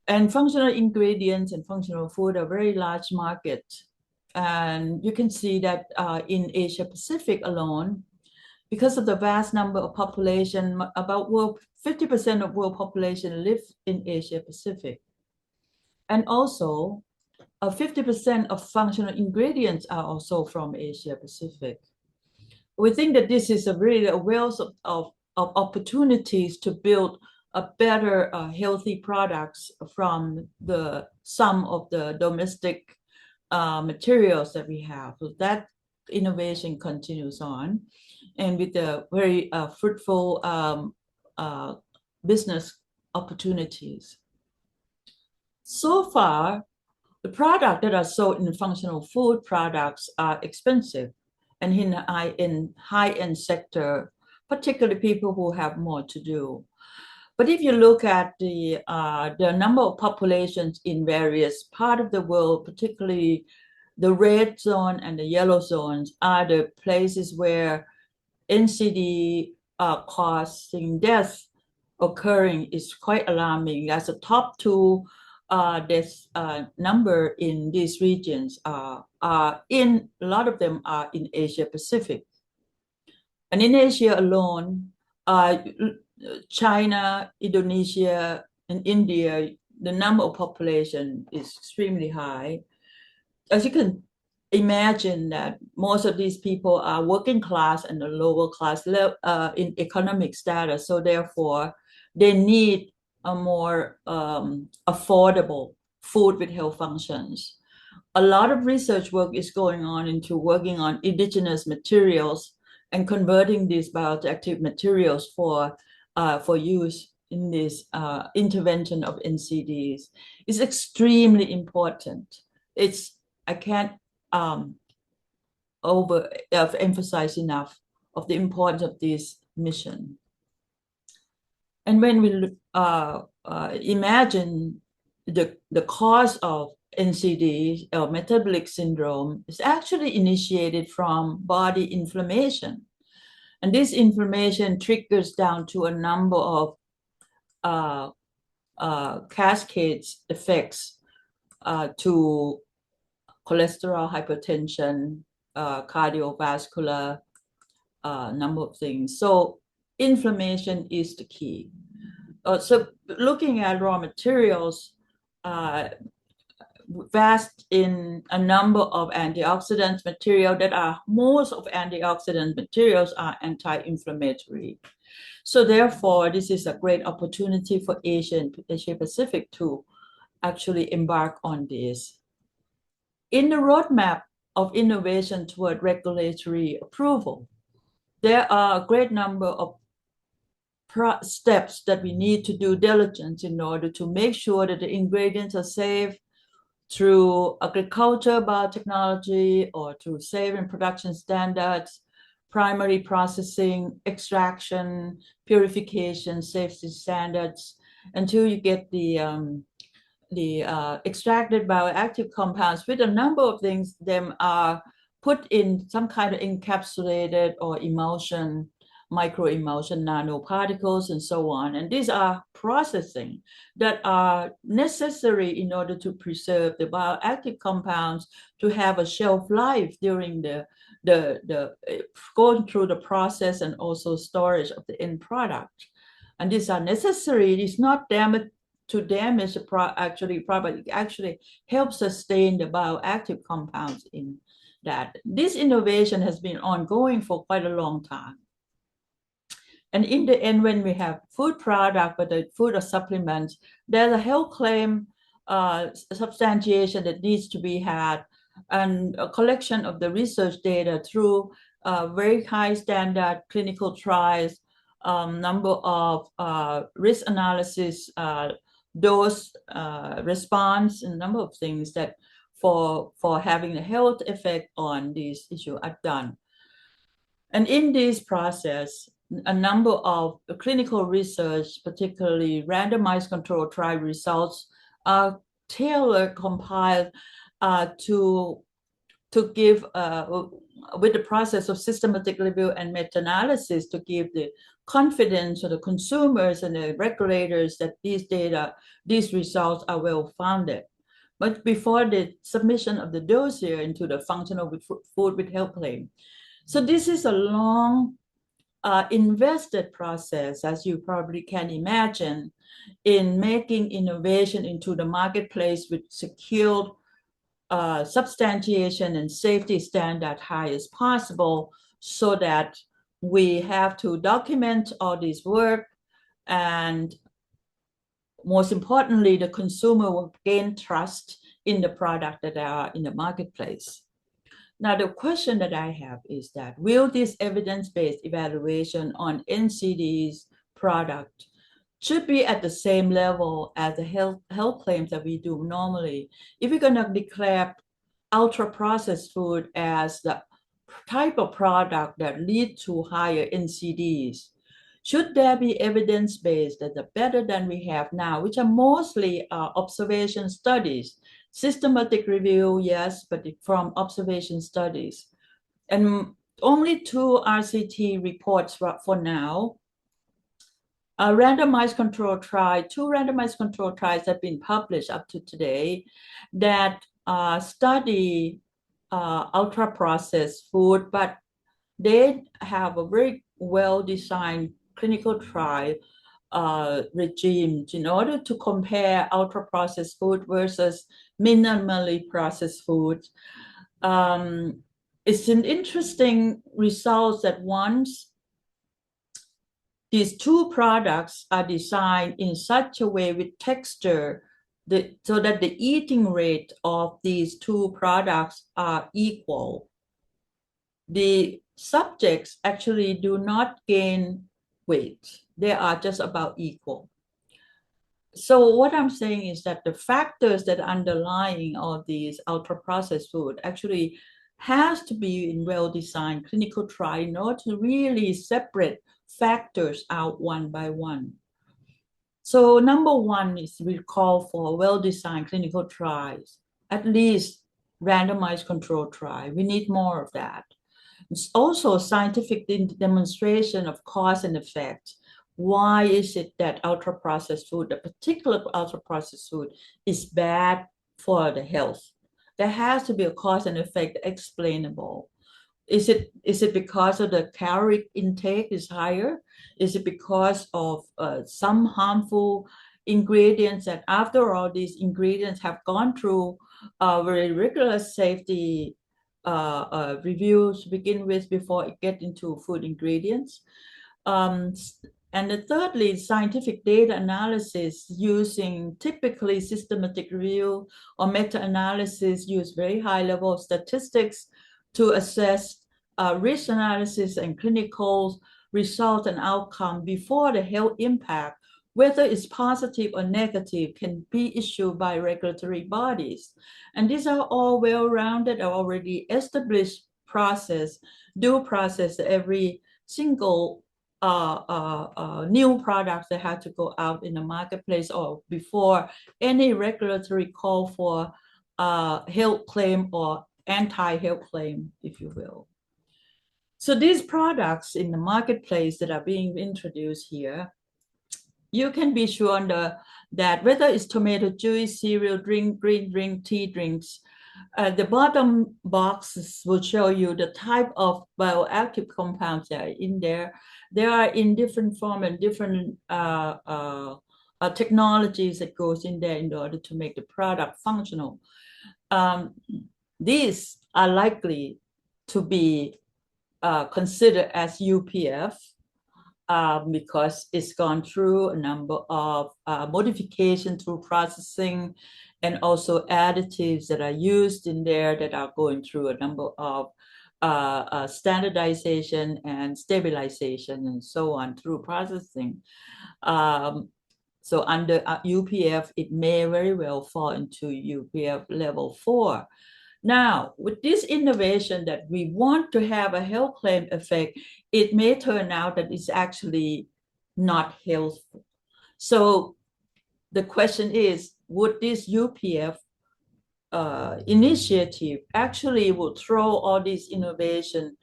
And functional ingredients and functional food are very large markets. And you can see that in Asia Pacific alone, because of the vast number of population, about 50% of world population live in Asia Pacific. And also 50% of functional ingredients are also from Asia Pacific. We think that this is really a wealth of opportunities to build a better healthy products from the sum of the domestic materials that we have. So that innovation continues on, and with the very fruitful business opportunities. So far, the products that are sold in functional food products are expensive, and in high-end sector, particularly people who have more to do. But if you look at the number of populations in various parts of the world, particularly the red zone and the yellow zones are the places where NCD causing death occurring is quite alarming. That's the top two death number in these regions. A lot of them are in Asia Pacific. And in Asia alone, China, Indonesia, and India, the number of population is extremely high. As you can imagine that most of these people are working class and the lower class in economic status. So therefore, they need a more affordable food with health functions. A lot of research work is going on into working on indigenous materials and converting these bioactive materials for use in this intervention of NCDs is extremely important. I can't emphasize enough of the importance of this mission. And when we imagine the cause of NCD or metabolic syndrome is actually initiated from body inflammation. And this inflammation triggers down to a number of cascades effects to cholesterol, hypertension, cardiovascular, number of things. So inflammation is the key. So looking at raw materials, vast in a number of antioxidant material most of antioxidant materials are anti-inflammatory. So therefore, this is a great opportunity for Asia Pacific to actually embark on this. In the roadmap of innovation toward regulatory approval, there are a great number of steps that we need to do diligence in order to make sure that the ingredients are safe through agriculture, biotechnology, or through safe and production standards, primary processing, extraction, purification, safety standards, until you get the extracted bioactive compounds with a number of things. Them are put in some kind of encapsulated or emulsion microemulsion nanoparticles, and so on. And these are processing that are necessary in order to preserve the bioactive compounds to have a shelf life during the going through the process and also storage of the end product. And these are necessary. It is not damage the product. It actually helps sustain the bioactive compounds in that. This innovation has been ongoing for quite a long time. And in the end, when we have food product, whether food or supplements, there's a health claim substantiation that needs to be had, and a collection of the research data through very high standard clinical trials, number of risk analysis, dose response, and a number of things that for having a health effect on this issue are done. And in this process, a number of clinical research, particularly randomized controlled trial results, are tailored, compiled to give, with the process of systematic review and meta-analysis, to give the confidence of the consumers and the regulators that these results are well-founded. But before the submission of the dossier into the functional food with health claim. So this is a long invested process, as you probably can imagine, in making innovation into the marketplace with secured substantiation and safety standard high as possible, so that we have to document all this work, and most importantly, the consumer will gain trust in the product that are in the marketplace. Now, the question that I have is that, will this evidence-based evaluation on NCD's product should be at the same level as the health claims that we do normally? If we're going to declare ultra-processed food as the type of product that lead to higher NCDs, should there be evidence-based that are better than we have now, which are mostly observation studies? Systematic review, yes, but from observation studies. And only 2 RCT reports for now. A randomized control trial, 2 randomized control trials have been published up to today that study ultra-processed food, but they have a very well-designed clinical trial regime in order to compare ultra-processed food versus minimally processed food. It's an interesting result that once these 2 products are designed in such a way with texture so that the eating rate of these 2 products are equal, the subjects actually do not gain weight. They are just about equal. So what I'm saying is that the factors that are underlying all these ultra-processed food actually has to be in well-designed clinical trial in order to really separate factors out one by one. So number 1 is we call for well-designed clinical trials, at least randomized controlled trial. We need more of that. It's also scientific demonstration of cause and effect. Why is it that ultra-processed food, a particular ultra-processed food, is bad for the health? There has to be a cause and effect explainable. Is it because of the caloric intake is higher? Is it because of some harmful ingredients that, after all, these ingredients have gone through very rigorous safety reviews to begin with before it gets into food ingredients? And thirdly, scientific data analysis using typically systematic review or meta-analysis use very high level of statistics to assess risk analysis and clinical result and outcome before the health impact, whether it's positive or negative, can be issued by regulatory bodies. And these are all well-rounded, already established process, due process every single new products that had to go out in the marketplace or before any regulatory call for health claim or anti-health claim, if you will. So these products in the marketplace that are being introduced here, you can be sure that whether it's tomato juice, cereal drink, green drink, tea drinks, the bottom boxes will show you the type of bioactive compounds that are in there. They are in different form and different technologies that goes in there in order to make the product functional. These are likely to be considered as UPF because it's gone through a number of modifications through processing and also additives that are used in there that are going through a number of standardization and stabilization and so on through processing. So under UPF, it may very well fall into UPF level 4. Now, with this innovation that we want to have a health claim effect, it may turn out that it's actually not healthful. So the question is, would this UPF initiative actually will throw all this innovation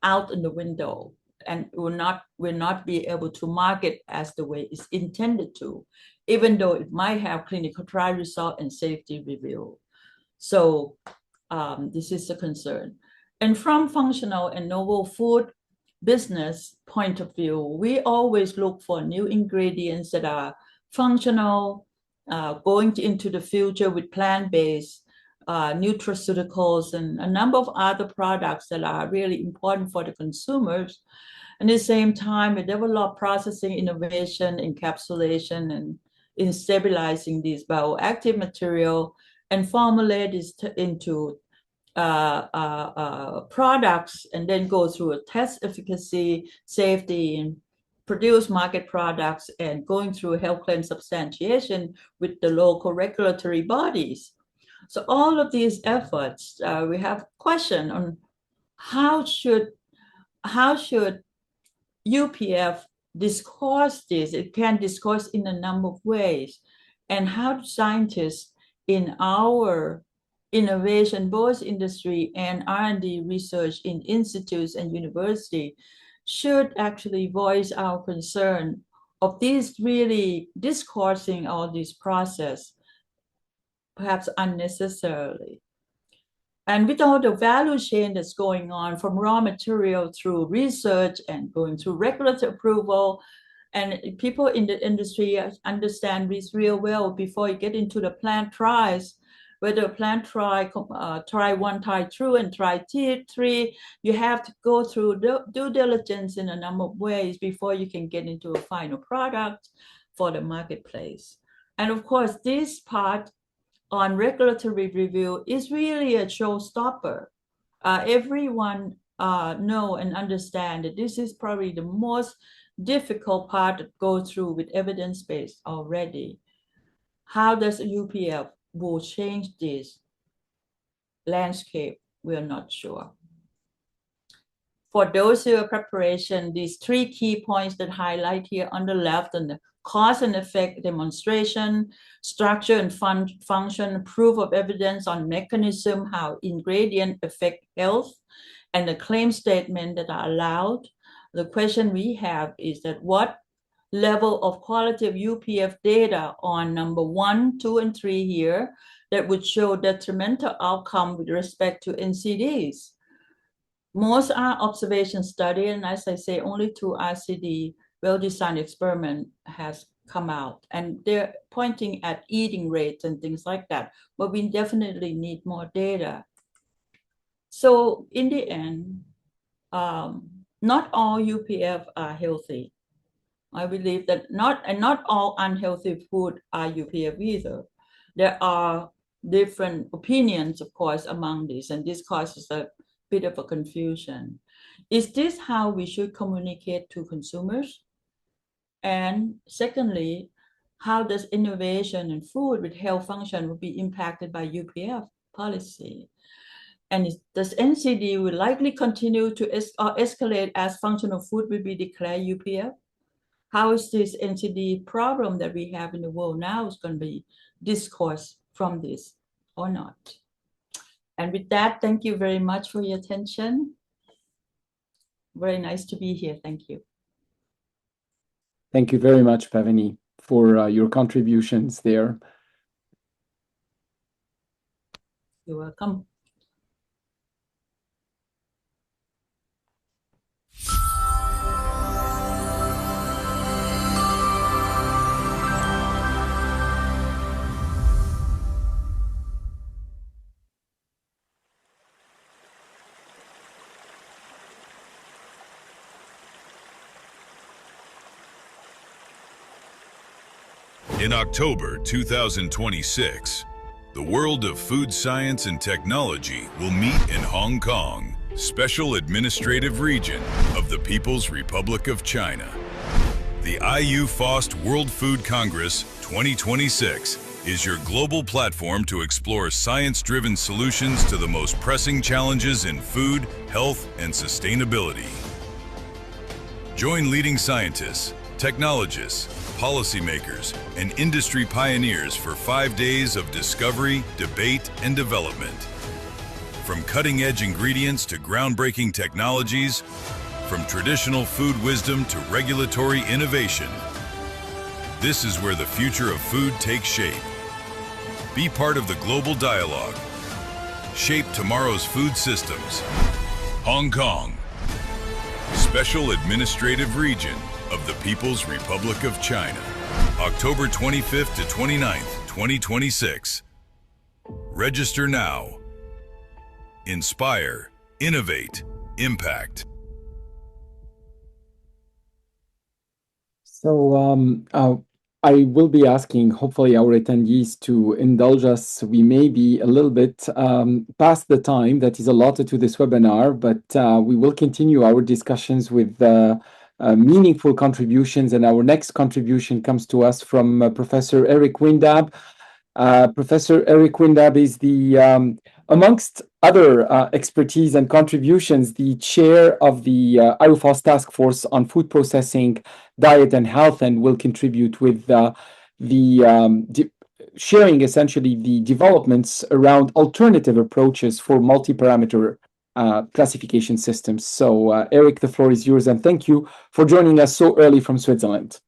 out in the window and will not be able to market as the way it's intended to, even though it might have clinical trial result and safety review. So this is a concern. And from functional and novel food business point of view, we always look for new ingredients that are functional, going into the future with plant-based nutraceuticals and a number of other products that are really important for the consumers. And at the same time, we develop processing innovation, encapsulation, and in stabilizing these bioactive material and formulate this into products and then go through a test efficacy, safety, and produce market products and going through health claim substantiation with the local regulatory bodies. So all of these efforts, we have a question on how should UPF discourse this? It can discourse in a number of ways. And how do scientists in our innovation, both industry and R&D research in institutes and university, should actually voice our concern of these really discoursing all this process, perhaps unnecessarily. And with all the value chain that's going on from raw material through research and going through regulatory approval, and people in the industry understand this real well before you get into the plant trials, whether a plant try 1, try 2, and try 3, you have to go through due diligence in a number of ways before you can get into a final product for the marketplace. And of course, this part on regulatory review is really a showstopper. Everyone know and understand that this is probably the most difficult part to go through with evidence-based already. How does UPF will change this landscape? We're not sure. For those who are preparation, these 3 key points that highlight here on the left and the cause and effect demonstration, structure and function, proof of evidence on mechanism, how ingredient affect health, and the claim statement that are allowed. The question we have is that what level of quality of UPF data on number 1, 2, and 3 here that would show detrimental outcome with respect to NCDs. Most are observation study, and as I say, only 2 RCD well-designed experiment has come out, and they're pointing at eating rates and things like that, but we definitely need more data. So in the end, not all UPF are healthy. I believe that not all unhealthy food are UPF either. There are different opinions, of course, among these, and this causes a bit of a confusion. Is this how we should communicate to consumers? And secondly, how does innovation in food with health function will be impacted by UPF policy? And does NCD will likely continue to escalate as functional food will be declared UPF? How is this NCD problem that we have in the world now is going to be discourse from this or not? And with that, thank you very much for your attention. very nice to be here. Thank you. Thank you very much, Pavani, for your contributions there. You're welcome. In October 2026, the world of food science and technology will meet in Hong Kong, Special Administrative Region of the People's Republic of China. The IUFOST World Food Congress 2026 is your global platform to explore science-driven solutions to the most pressing challenges in food, health, and sustainability. Join leading scientists, technologists, policymakers, and industry pioneers for 5 days of discovery, debate, and development. From cutting-edge ingredients to groundbreaking technologies, from traditional food wisdom to regulatory innovation, this is where the future of food takes shape. Be part of the global dialogue. Shape tomorrow's food systems. Hong Kong, Special Administrative Region of the People's Republic of China, October 25th to 29th, 2026. Register now. Inspire, innovate, impact. So I will be asking, hopefully, our attendees to indulge us. We may be a little bit past the time that is allotted to this webinar, but we will continue our discussions with meaningful contributions. And our next contribution comes to us from Professor Eric Windab. Professor Eric Windab is the, amongst other expertise and contributions, the chair of the IUFOS Task Force on Food Processing, Diet and Health, and will contribute with sharing essentially the developments around alternative approaches for multi-parameter classification systems. So Eric, the floor is yours, and thank you for joining us so early from Switzerland.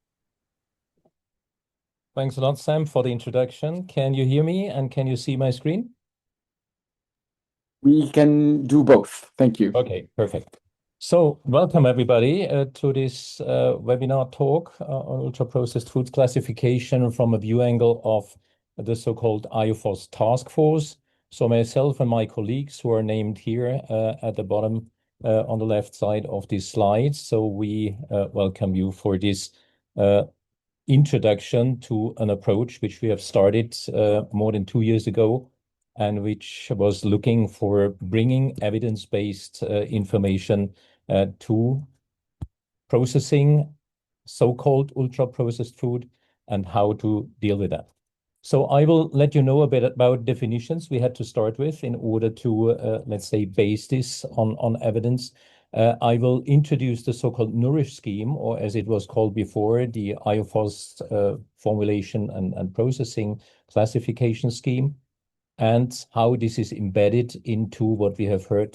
Thanks a lot, Sam, for the introduction. Can you hear me and can you see my screen? We can do both. Thank you. Okay, perfect. So welcome everybody to this webinar talk on ultra-processed food classification from a view angle of the so-called IUFOS task force. So myself and my colleagues who are named here at the bottom on the left side of this slide. So we welcome you for this introduction to an approach which we have started more than 2 years ago, and which was looking for bringing evidence-based information to processing so-called ultra-processed food and how to deal with that. So I will let you know a bit about definitions we had to start with in order to, let's say, base this on evidence. I will introduce the so-called Nourish scheme, or as it was called before, the IUFOS formulation and processing classification scheme, and how this is embedded into what we have heard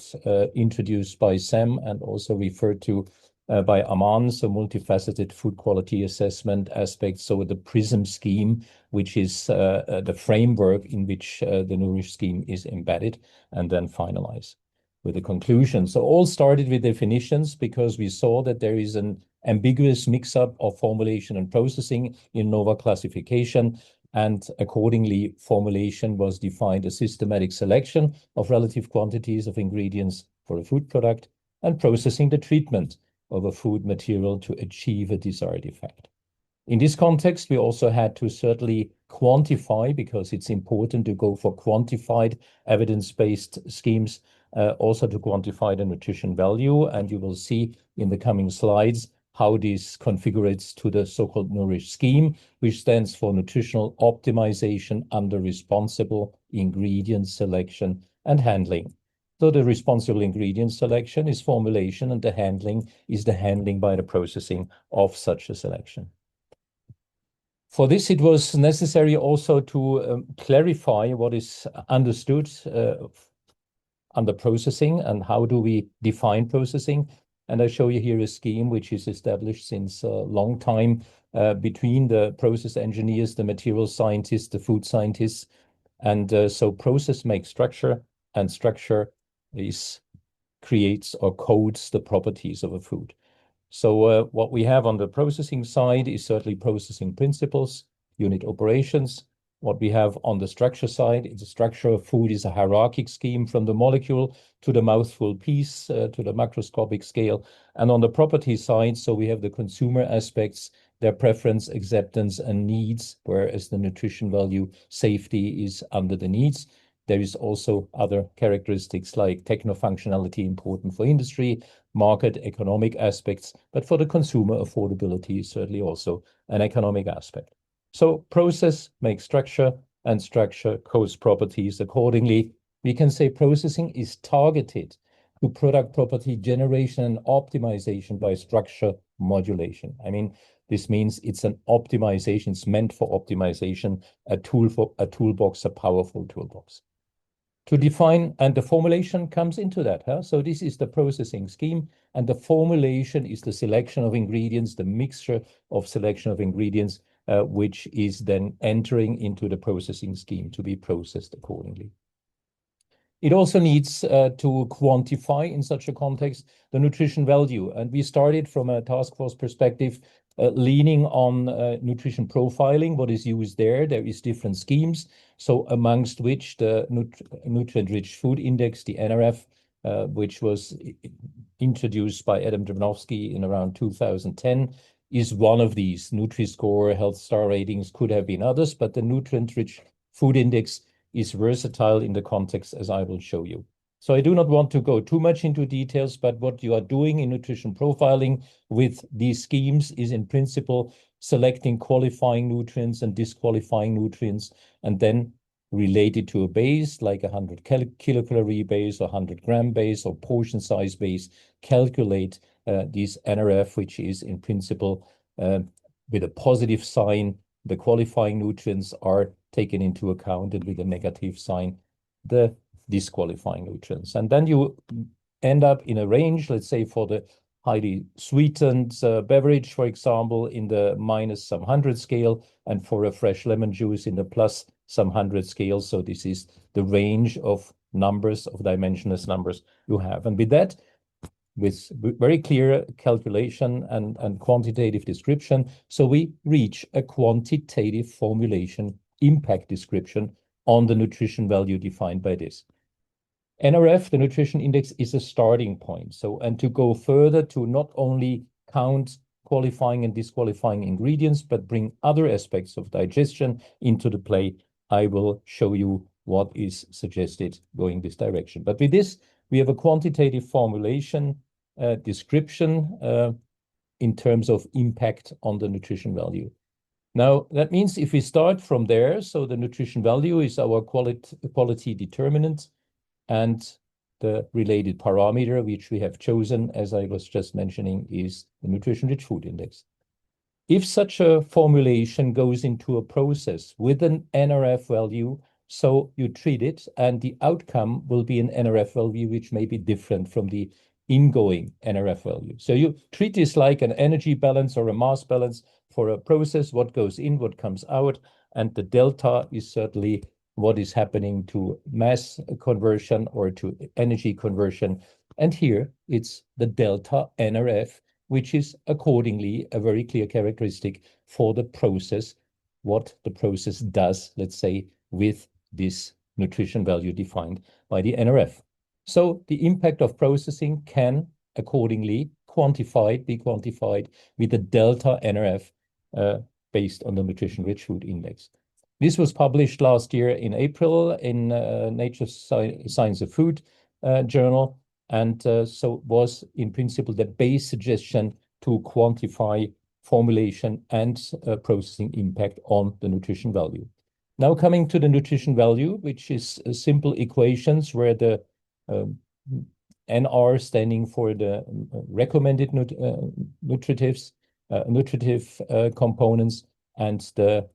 introduced by Sam and also referred to by Aman, so multifaceted food quality assessment aspects, so the PRISM scheme, which is the framework in which the Nourish scheme is embedded, and then finalize with the conclusion. So all started with definitions because we saw that there is an ambiguous mix-up of formulation and processing in NOVA classification, and accordingly formulation was defined as systematic selection of relative quantities of ingredients for a food product, and processing the treatment of a food material to achieve a desired effect. In this context, we also had to certainly quantify, because it's important to go for quantified evidence-based schemes, also to quantify the nutrition value. And you will see in the coming slides how this configurates to the so-called Nourish scheme, which stands for nutritional optimization under responsible ingredient selection and handling. So the responsible ingredient selection is formulation, and the handling is the handling by the processing of such a selection. For this, it was necessary also to clarify what is understood under processing and how do we define processing. And I show you here a scheme which is established since a long time between the process engineers, the material scientists, the food scientists. And so process makes structure, and structure creates or codes the properties of a food. So what we have on the processing side is certainly processing principles, unit operations. What we have on the structure side, the structure of food is a hierarchic scheme from the molecule to the mouthful piece, to the macroscopic scale. And on the property side, so we have the consumer aspects, their preference, acceptance, and needs, whereas the nutrition value, safety is under the needs. There is also other characteristics like techno-functionality important for industry, market economic aspects, but for the consumer, affordability is certainly also an economic aspect. So process makes structure, and structure codes properties accordingly. We can say processing is targeted to product property generation and optimization by structure modulation. I mean, this means it's an optimization, it's meant for optimization, a toolbox, a powerful toolbox. To define, and the formulation comes into that. So this is the processing scheme, and the formulation is the selection of ingredients, the mixture of selection of ingredients, which is then entering into the processing scheme to be processed accordingly. It also needs to quantify in such a context the nutrition value. And we started from a task force perspective, leaning on nutrition profiling, what is used there. There is different schemes. So amongst which the nutrient-rich food index, the NRF, which was introduced by Adam Drobnowski in around 2010, is one of these. Nutri-Score, Health Star ratings could have been others, but the nutrient-rich food index is versatile in the context, as I will show you. So I do not want to go too much into details, but what you are doing in nutrition profiling with these schemes is in principle selecting qualifying nutrients and disqualifying nutrients, and then related to a base like 100 kilocalorie base or 100 gram base or portion size base, calculate these NRF, which is in principle with a positive sign, the qualifying nutrients are taken into account, and with a negative sign, the disqualifying nutrients. And then you end up in a range, let's say for the highly sweetened beverage, for example, in the minus some 100 scale, and for a fresh lemon juice in the plus some 100 scale. So this is the range of numbers, of dimensionless numbers you have. And with that, with very clear calculation and quantitative description, so we reach a quantitative formulation impact description on the nutrition value defined by this. NRF, the nutrition index, is a starting point. So, and to go further, to not only count qualifying and disqualifying ingredients, but bring other aspects of digestion into the play, I will show you what is suggested going this direction. But with this, we have a quantitative formulation description in terms of impact on the nutrition value. Now, that means if we start from there, so the nutrition value is our quality determinant, and the related parameter, which we have chosen, as I was just mentioning, is the nutrition-rich food index. If such a formulation goes into a process with an NRF value, so you treat it, and the outcome will be an NRF value which may be different from the ingoing NRF value. So you treat this like an energy balance or a mass balance for a process, what goes in, what comes out, and the delta is certainly what is happening to mass conversion or to energy conversion. And here it's the delta NRF, which is accordingly a very clear characteristic for the process, what the process does, let's say, with this nutrition value defined by the NRF. So the impact of processing can accordingly be quantified with the delta NRF based on the nutrition-rich food index. This was published last year in April in Nature Science of Food journal, and so was in principle the base suggestion to quantify formulation and processing impact on the nutrition value. Now coming to the nutrition value, which is simple equations where the NR standing for the recommended nutritive components, and the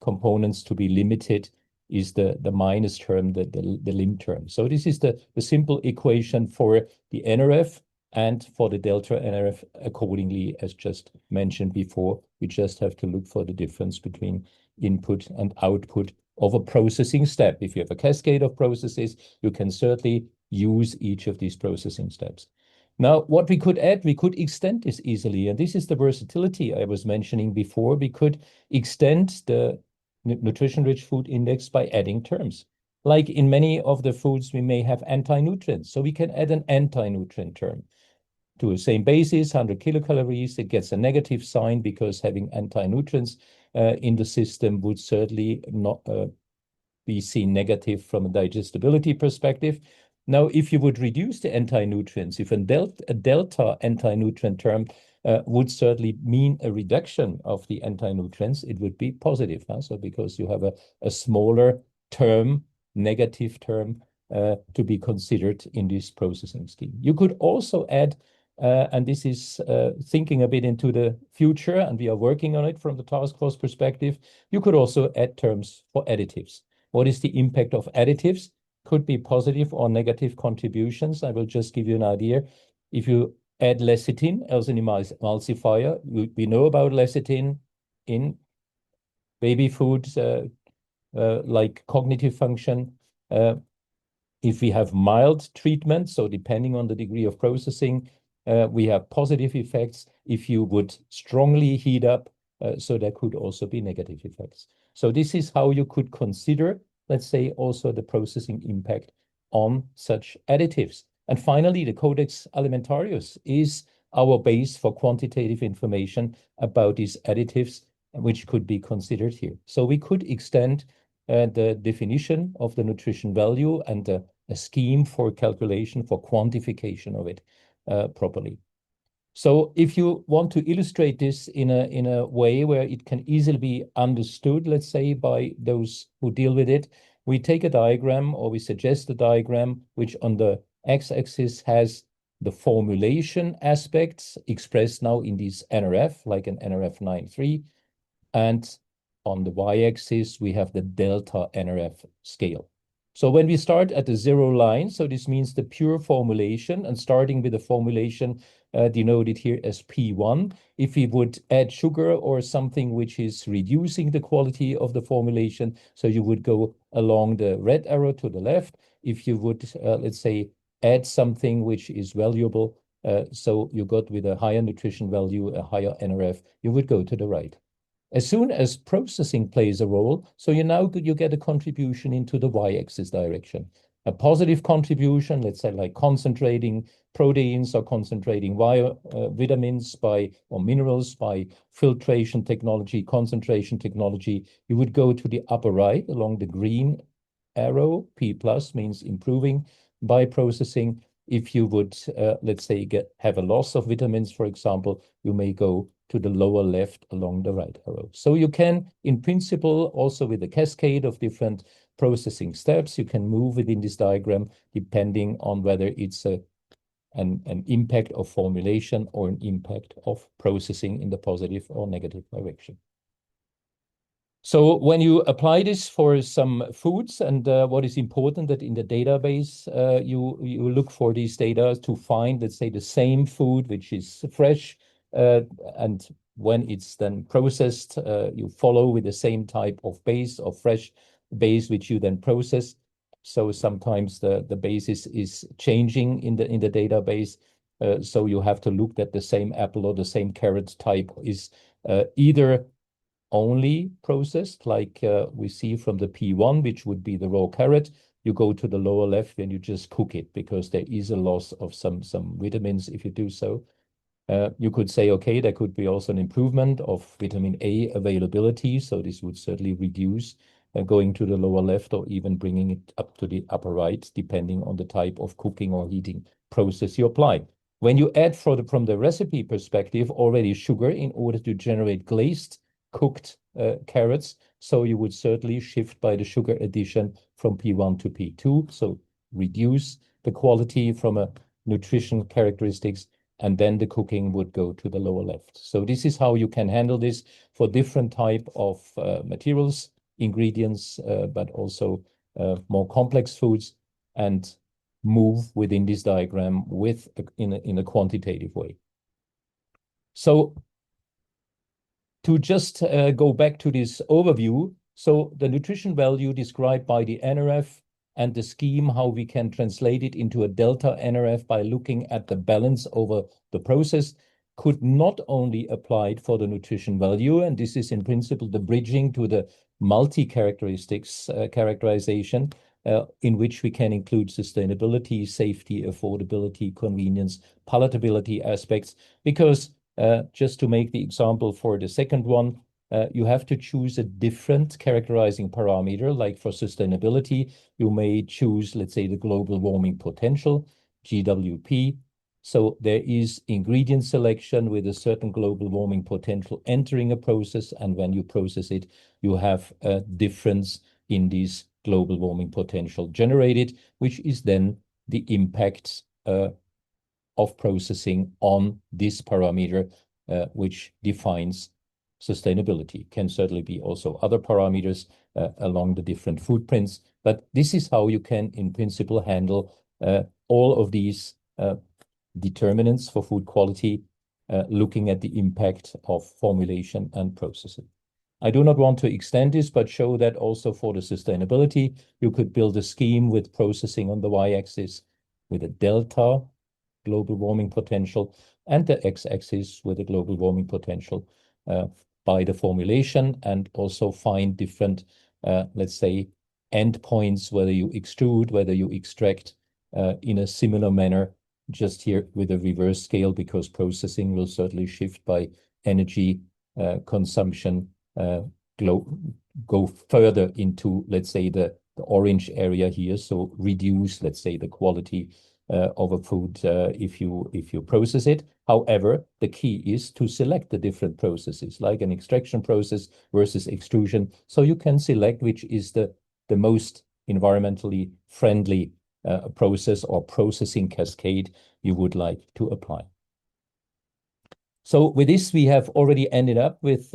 components to be limited is the minus term, the lim term. So this is the simple equation for the NRF And for the delta NRF, accordingly, as just mentioned before, we just have to look for the difference between input and output of a processing step. If you have a cascade of processes, you can certainly use each of these processing steps. Now, what we could add, we could extend this easily, and this is the versatility I was mentioning before. We could extend the nutrition-rich food index by adding terms. Like in many of the foods, we may have anti-nutrients, so we can add an anti-nutrient term to the same basis, 100 kilocalories. It gets a negative sign because having anti-nutrients in the system would certainly not be seen negative from a digestibility perspective. Now, if you would reduce the anti-nutrients, if a delta anti-nutrient term would certainly mean a reduction of the anti-nutrients, it would be positive. So because you have a smaller term, negative term, to be considered in this processing scheme. You could also add, and this is thinking a bit into the future, and we are working on it from the task force perspective, you could also add terms for additives. What is the impact of additives? Could be positive or negative contributions. I will just give you an idea. If you add lecithin as an emulsifier, we know about lecithin in baby foods like cognitive function. If we have mild treatment, so depending on the degree of processing, we have positive effects. If you would strongly heat up, so there could also be negative effects. So this is how you could consider, let's say, also the processing impact on such additives. And finally, the Codex Alimentarius is our base for quantitative information about these additives, which could be considered here. So we could extend the definition of the nutrition value and a scheme for calculation, for quantification of it properly. So if you want to illustrate this in a way where it can easily be understood, let's say, by those who deal with it, we take a diagram, or we suggest a diagram which on the x-axis has the formulation aspects expressed now in these NRF, like an NRF 9.3, and on the y-axis we have the delta NRF scale. So when we start at the 0 line, so this means the pure formulation, and starting with the formulation denoted here as P1, if we would add sugar or something which is reducing the quality of the formulation, so you would go along the red arrow to the left. If you would, let's say, add something which is valuable, so you got with a higher nutrition value, a higher NRF, you would go to the right. As soon as processing plays a role, so you get a contribution into the y-axis direction. A positive contribution, let's say like concentrating proteins or concentrating vitamins or minerals by filtration technology, concentration technology, you would go to the upper right along the green arrow. P+ means improving by processing. If you would, let's say, have a loss of vitamins, for example, you may go to the lower left along the right arrow. So you can, in principle, also with a cascade of different processing steps, you can move within this diagram depending on whether it's an impact of formulation or an impact of processing in the positive or negative direction. So when you apply this for some foods, and what is important that in the database, you look for these data to find, let's say, the same food, which is fresh, and when it's then processed, you follow with the same type of base or fresh base, which you then process. So sometimes the basis is changing in the database. So you have to look at the same apple or the same carrot type is either only processed, like we see from the P1, which would be the raw carrot. You go to the lower left and you just cook it because there is a loss of some vitamins if you do so. You could say, okay, there could be also an improvement of vitamin A availability. So this would certainly reduce going to the lower left or even bringing it up to the upper right, depending on the type of cooking or heating process you apply. When you add from the recipe perspective already sugar in order to generate glazed cooked carrots, so you would certainly shift by the sugar addition from P1 to P2, so reduce the quality from a nutrition characteristics, and then the cooking would go to the lower left. So this is how you can handle this for different type of materials, ingredients, but also more complex foods. And move within this diagram in a quantitative way. So to just go back to this overview, so the nutrition value described by the NRF and the scheme, how we can translate it into a delta NRF by looking at the balance over the process, could not only apply for the nutrition value, and this is in principle the bridging to the multi-characteristics characterization, in which we can include sustainability, safety, affordability, convenience, palatability aspects, because just to make the example for the second one, you have to choose a different characterizing parameter. Like for sustainability, you may choose, let's say, the global warming potential, GWP. So there is ingredient selection with a certain global warming potential entering a process, and when you process it, you have a difference in this global warming potential generated, which is then the impact of processing on this parameter, which defines sustainability. Can certainly be also other parameters along the different footprints, but this is how you can, in principle, handle all of these determinants for food quality, looking at the impact of formulation and processing. I do not want to extend this, but show that also for the sustainability, you could build a scheme with processing on the y-axis with a delta global warming potential and the x-axis with a global warming potential by the formulation, and also find different, let's say, endpoints, whether you extrude, whether you extract in a similar manner, just here with a reverse scale, because processing will certainly shift by energy consumption, go further into, let's say, the orange area here. So reduce, let's say, the quality of a food if you process it. However, the key is to select the different processes, like an extraction process versus extrusion, so you can select which is the most environmentally friendly process or processing cascade you would like to apply. So with this, we have already ended up with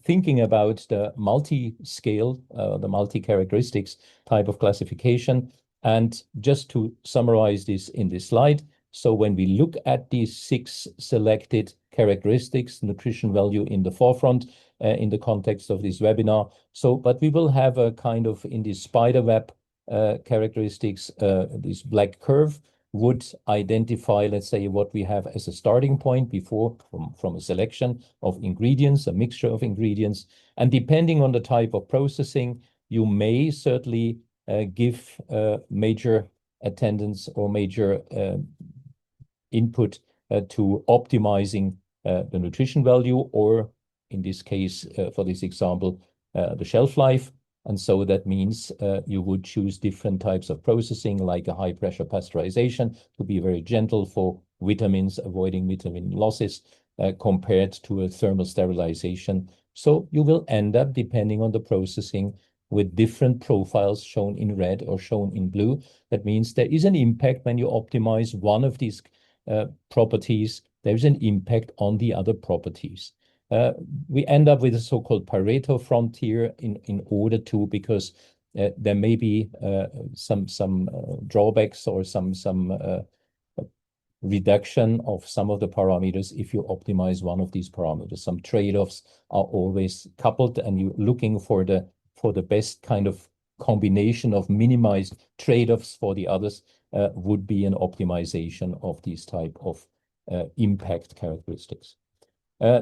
thinking about the multi-scale, the multi-characteristics type of classification. And just to summarize this in this slide, so when we look at these 6 selected characteristics, nutrition value in the forefront in the context of this webinar. So, but we will have a kind of, in this spider web characteristics, this black curve would identify, let's say, what we have as a starting point before from a selection of ingredients, a mixture of ingredients. And depending on the type of processing, you may certainly give major attendance or major input to optimizing the nutrition value, or in this case, for this example, the shelf life. And so that means you would choose different types of processing, like a high pressure pasteurization, to be very gentle for vitamins, avoiding vitamin losses, compared to a thermal sterilization. So you will end up, depending on the processing, with different profiles shown in red or shown in blue. That means there is an impact when you optimize one of these properties, there is an impact on the other properties. We end up with a so-called Pareto frontier in order to, because there may be some drawbacks or some reduction of some of the parameters if you optimize one of these parameters. Some trade-offs are always coupled, and you're looking for the best kind of combination of minimized trade-offs for the others would be an optimization of these type of impact characteristics.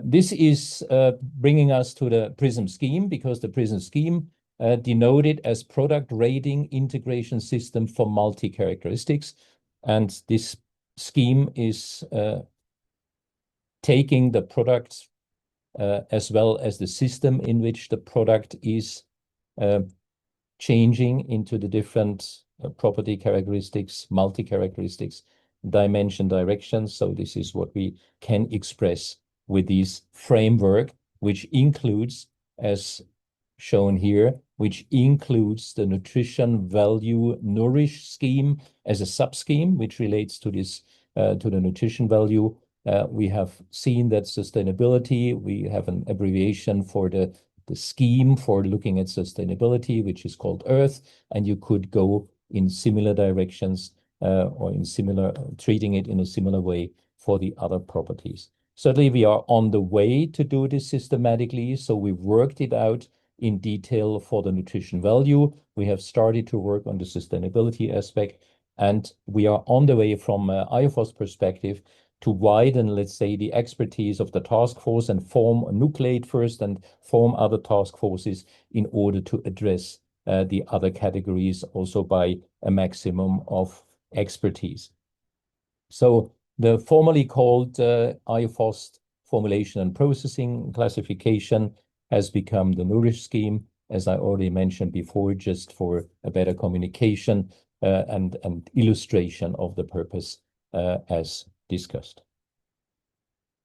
This is bringing us to the PRISM scheme, because the PRISM scheme denoted as product rating integration system for multi-characteristics. And this scheme is taking the products as well as the system in which the product is changing into the different property characteristics, multi-characteristics, dimension, directions. So this is what we can express with this framework, which includes, as shown here, which includes the nutrition value nourish scheme as a sub-scheme, which relates to this, to the nutrition value. We have seen that sustainability, we have an abbreviation for the scheme for looking at sustainability, which is called Earth, and you could go in similar directions or in similar, treating it in a similar way for the other properties. Certainly, we are on the way to do this systematically. So we've worked it out in detail for the nutrition value. We have started to work on the sustainability aspect, and we are on the way from IFOS perspective to widen, let's say, the expertise of the task force and form a nucleate first and form other task forces in order to address the other categories also by a maximum of expertise. So the formally called IFOS formulation and processing classification has become the Nourish scheme, as I already mentioned before, just for a better communication and illustration of the purpose as discussed.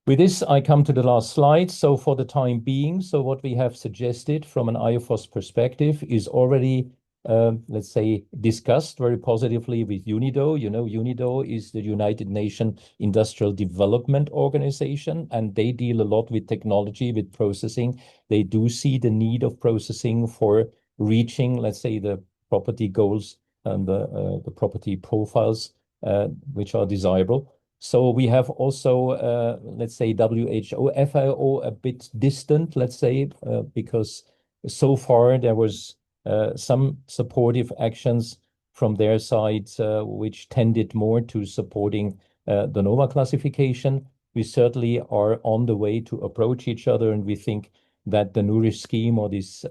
With this, I come to the last slide. So for the time being, so what we have suggested from an IFOS perspective is already let's say, discussed very positively with UNIDO. You know, UNIDO is the United Nations Industrial Development Organization, and they deal a lot with technology, with processing. They do see the need of processing for reaching, let's say, the property goals and the property profiles which are desirable. So we have also, let's say, WHO, FAO a bit distant, let's say, because so far there was some supportive actions from their side, which tended more to supporting the NOVA classification. We certainly are on the way to approach each other, and we think that the Nourish scheme or this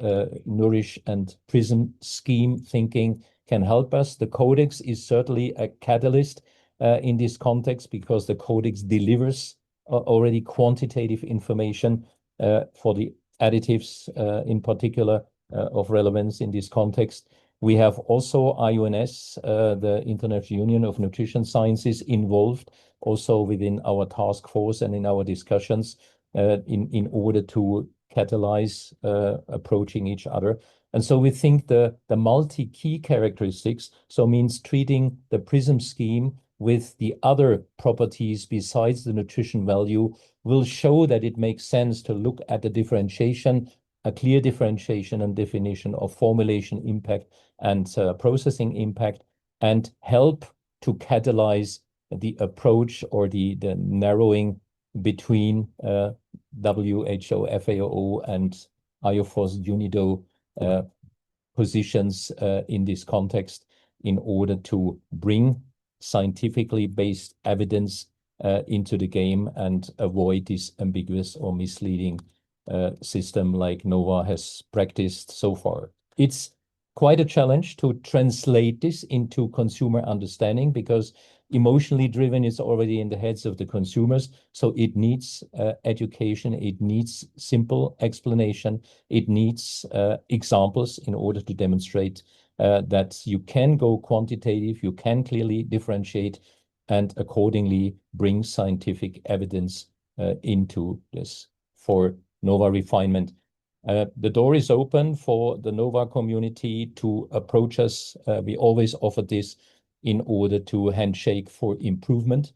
Nourish and PRISM scheme thinking can help us. The Codex is certainly a catalyst in this context because the Codex delivers already quantitative information for the additives in particular of relevance in this context. We have also IUNS, the International Union of Nutrition Sciences, involved also within our task force and in our discussions in order to catalyze approaching each other. And so we think the multi-key characteristics, so means treating the PRISM scheme with the other properties besides the nutrition value, will show that it makes sense to look at the differentiation, a clear differentiation and definition of formulation impact and processing impact, and help to catalyze the approach or the narrowing between WHO, FAO, and IFOS UNIDO positions in this context in order to bring scientifically based evidence into the game and avoid this ambiguous or misleading system like NOVA has practiced so far. It's quite a challenge to translate this into consumer understanding because emotionally driven is already in the heads of the consumers. So it needs education, it needs simple explanation, it needs examples in order to demonstrate that you can go quantitative, you can clearly differentiate, and accordingly bring scientific evidence into this for NOVA refinement. The door is open for the NOVA community to approach us. We always offer this in order to handshake for improvement.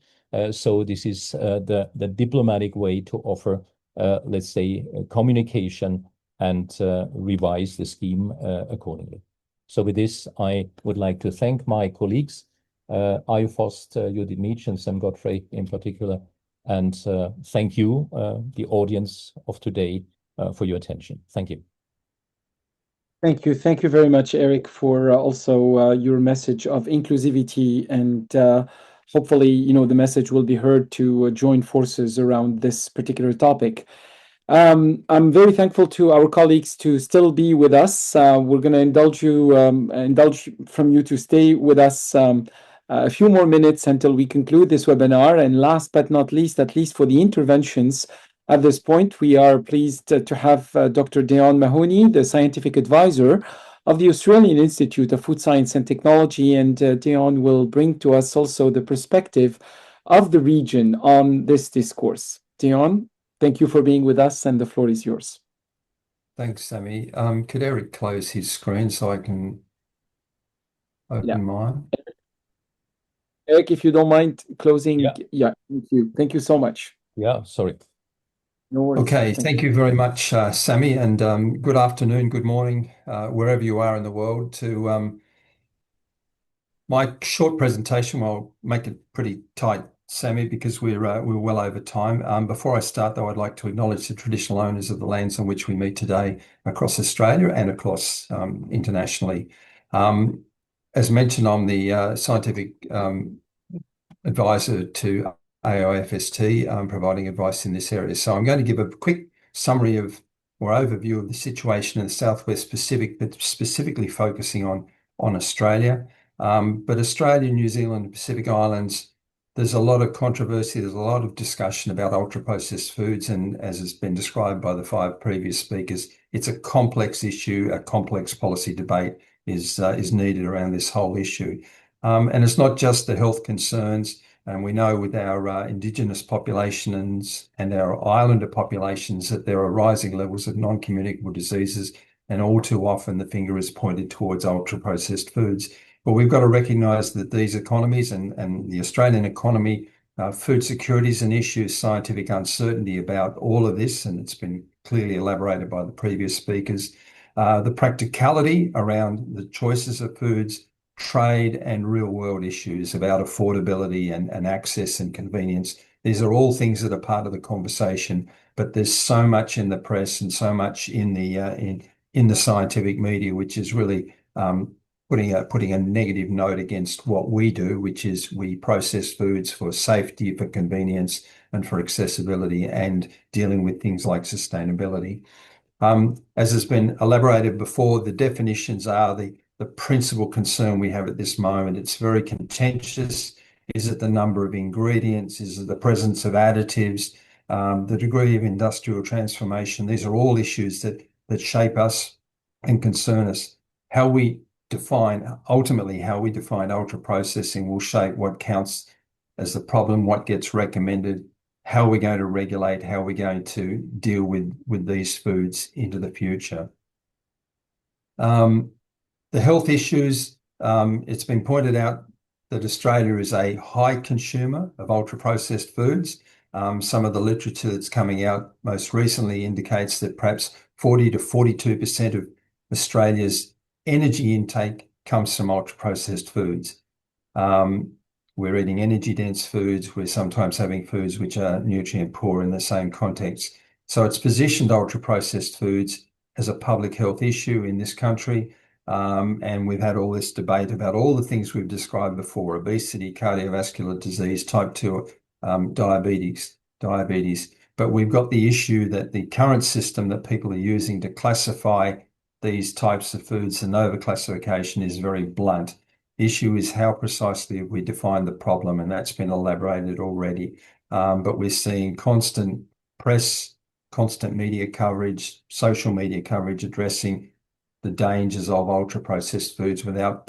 So this is the diplomatic way to offer, let's say, communication and revise the scheme accordingly. So with this, I would like to thank my colleagues, IFOS, Judith Meach and Sam Godfrey in particular, and thank you, the audience of today, for your attention. Thank you. Thank you. Thank you very much, Eric, for also your message of inclusivity, and hopefully, you know, the message will be heard to join forces around this particular topic. I'm very thankful to our colleagues to still be with us. We're going to indulge from you to stay with us a few more minutes until we conclude this webinar. And last but not least, at least for the interventions, at this point, we are pleased to have Dr. Deon Mahoney, the scientific advisor of the Australian Institute of Food Science and Technology. And Deon will bring to us also the perspective of the region on this discourse. Deon, thank you for being with us, and the floor is yours. Thanks, Sammy. Could Eric close his screen so I can open mine? Eric, if you don't mind closing. Yeah. Thank you. Thank you so much. Yeah, sorry. No worries. Okay, thank you very much, Sammy, and good afternoon, good morning, wherever you are in the world, to My short presentation, I'll make it pretty tight, Sammy, because we're well over time. Before I start, though, I'd like to acknowledge the traditional owners of the lands on which we meet today across Australia and across internationally. As mentioned, I'm the scientific advisor to AIFST, providing advice in this area. So I'm going to give a quick summary of or overview of the situation in the Southwest Pacific, but specifically focusing on Australia. But Australia, New Zealand, and Pacific Islands, there's a lot of controversy, there's a lot of discussion about ultra-processed foods, and as has been described by the 5 previous speakers, it's a complex issue, a complex policy debate is needed around this whole issue. And it's not just the health concerns, and we know with our Indigenous populations and our islander populations that there are rising levels of non-communicable diseases, and all too often the finger is pointed towards ultra-processed foods. But we've got to recognise that these economies and the Australian economy, food security is an issue, scientific uncertainty about all of this, and it's been clearly elaborated by the previous speakers. The practicality around the choices of foods, trade and real world issues about affordability and access and convenience. These are all things that are part of the conversation, but there's so much in the press and so much in the scientific media, which is really putting a negative note against what we do, which is we process foods for safety, for convenience, and for accessibility, and dealing with things like sustainability. As has been elaborated before, the definitions are the principal concern we have at this moment. It's very contentious. Is it the number of ingredients? Is it the presence of additives? The degree of industrial transformation? These are all issues that shape us and concern us. Ultimately, how we define ultra-processing will shape what counts as the problem, what gets recommended, how we're going to regulate, how we're going to deal with these foods into the future. The health issues, it's been pointed out that Australia is a high consumer of ultra-processed foods. Some of the literature that's coming out most recently indicates that perhaps 40 to 42% of Australia's energy intake comes from ultra-processed foods. We're eating energy-dense foods. We're sometimes having foods which are nutrient poor in the same context. So it's positioned ultra-processed foods as a public health issue in this country. And we've had all this debate about all the things we've described before: obesity, cardiovascular disease, type 2 diabetes. But we've got the issue that the current system that people are using to classify these types of foods, the Nova classification, is very blunt. The issue is how precisely have we defined the problem, and that's been elaborated already. But we're seeing constant press, constant media coverage, social media coverage addressing the dangers of ultra-processed foods without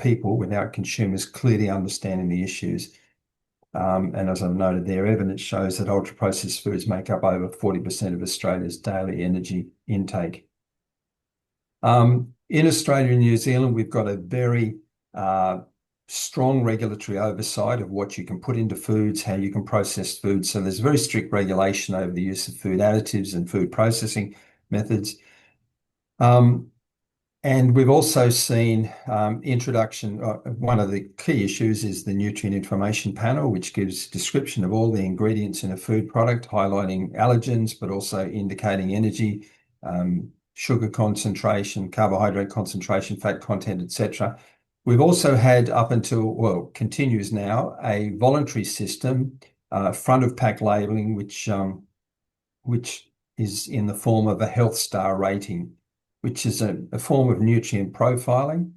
consumers clearly understanding the issues. And as I've noted there, evidence shows that ultra-processed foods make up over 40% of Australia's daily energy intake. In Australia and New Zealand, we've got a very strong regulatory oversight of what you can put into foods, how you can process foods. So there's very strict regulation over the use of food additives and food processing methods. And we've also seen introduction. One of the key issues is the nutrient information panel, which gives description of all the ingredients in a food product, highlighting allergens, but also indicating energy, sugar concentration, carbohydrate concentration, fat content, etc. We've also had continues now, a voluntary system, front of pack labeling, which is in the form of a health star rating, which is a form of nutrient profiling.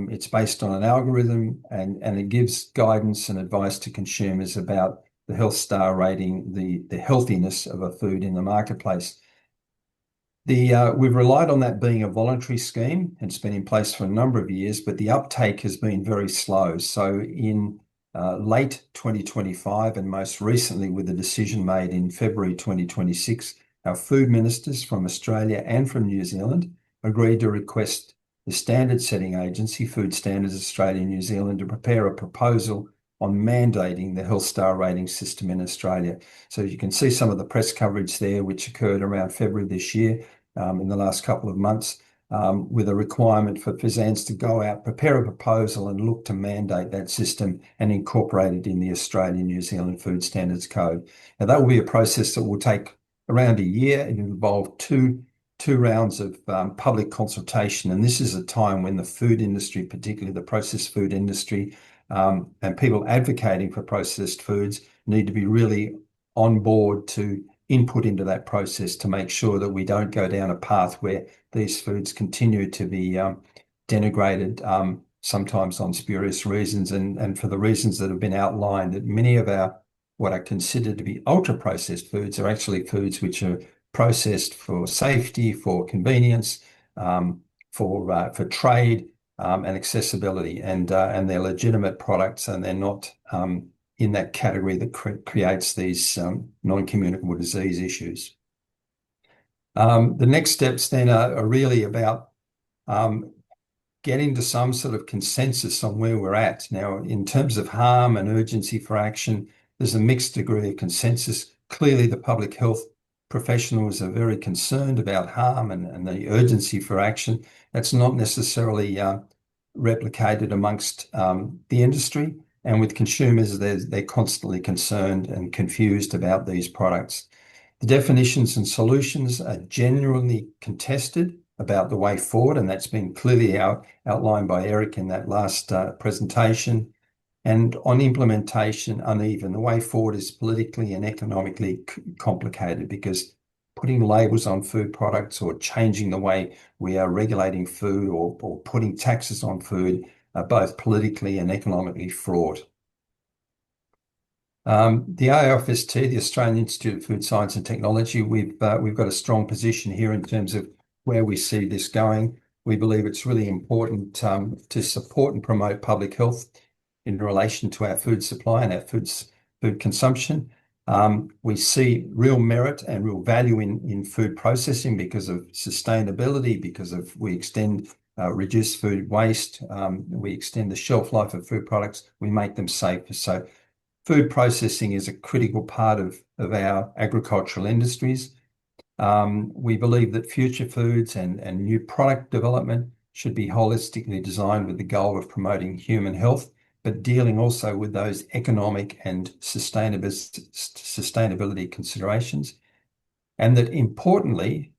It's based on an algorithm, and it gives guidance and advice to consumers about the health star rating, the healthiness of a food in the marketplace. We've relied on that being a voluntary scheme. It's been in place for a number of years, but the uptake has been very slow. So in late 2025, and most recently with a decision made in February 2026, our food ministers from Australia and from New Zealand agreed to request the standard setting agency, Food Standards Australia and New Zealand, to prepare a proposal on mandating the health star rating system in Australia. So you can see some of the press coverage there, which occurred around February this year, in the last couple of months. with a requirement for FSANZ to go out, prepare a proposal and look to mandate that system and incorporate it in the Australian New Zealand Food Standards Code. Now, that will be a process that will take around a year. It will involve two rounds of public consultation, and this is a time when the food industry, particularly the processed food industry, and people advocating for processed foods need to be really on board to input into that process to make sure that we don't go down a path where these foods continue to be denigrated, sometimes on spurious reasons, and for the reasons that have been outlined, that many of our what are considered to be ultra-processed foods are actually foods which are processed for safety, for convenience, for trade, and accessibility, and they're legitimate products, and they're not in that category that creates these non-communicable disease issues. The next steps then are really about getting to some sort of consensus on where we're at. Now, in terms of harm and urgency for action, there's a mixed degree of consensus. Clearly, the public health professionals are very concerned about harm and the urgency for action. That's not necessarily replicated amongst the industry. And with consumers, they're constantly concerned and confused about these products. The definitions and solutions are genuinely contested about the way forward, and that's been clearly outlined by Eric in that last presentation. And on implementation, uneven. The way forward is politically and economically complicated, because putting labels on food products or changing the way we are regulating food or putting taxes on food are both politically and economically fraught. The AIFST, the Australian Institute of Food Science and Technology, we've got a strong position here in terms of where we see this going. We believe it's really important to support and promote public health in relation to our food supply and our food consumption. We see real merit and real value in food processing because of sustainability, because of we extend reduce food waste, we extend the shelf life of food products, we make them safer. So food processing is a critical part of our agricultural industries. We believe that future foods and new product development should be holistically designed with the goal of promoting human health, but dealing also with those economic and sustainability considerations. And that importantly,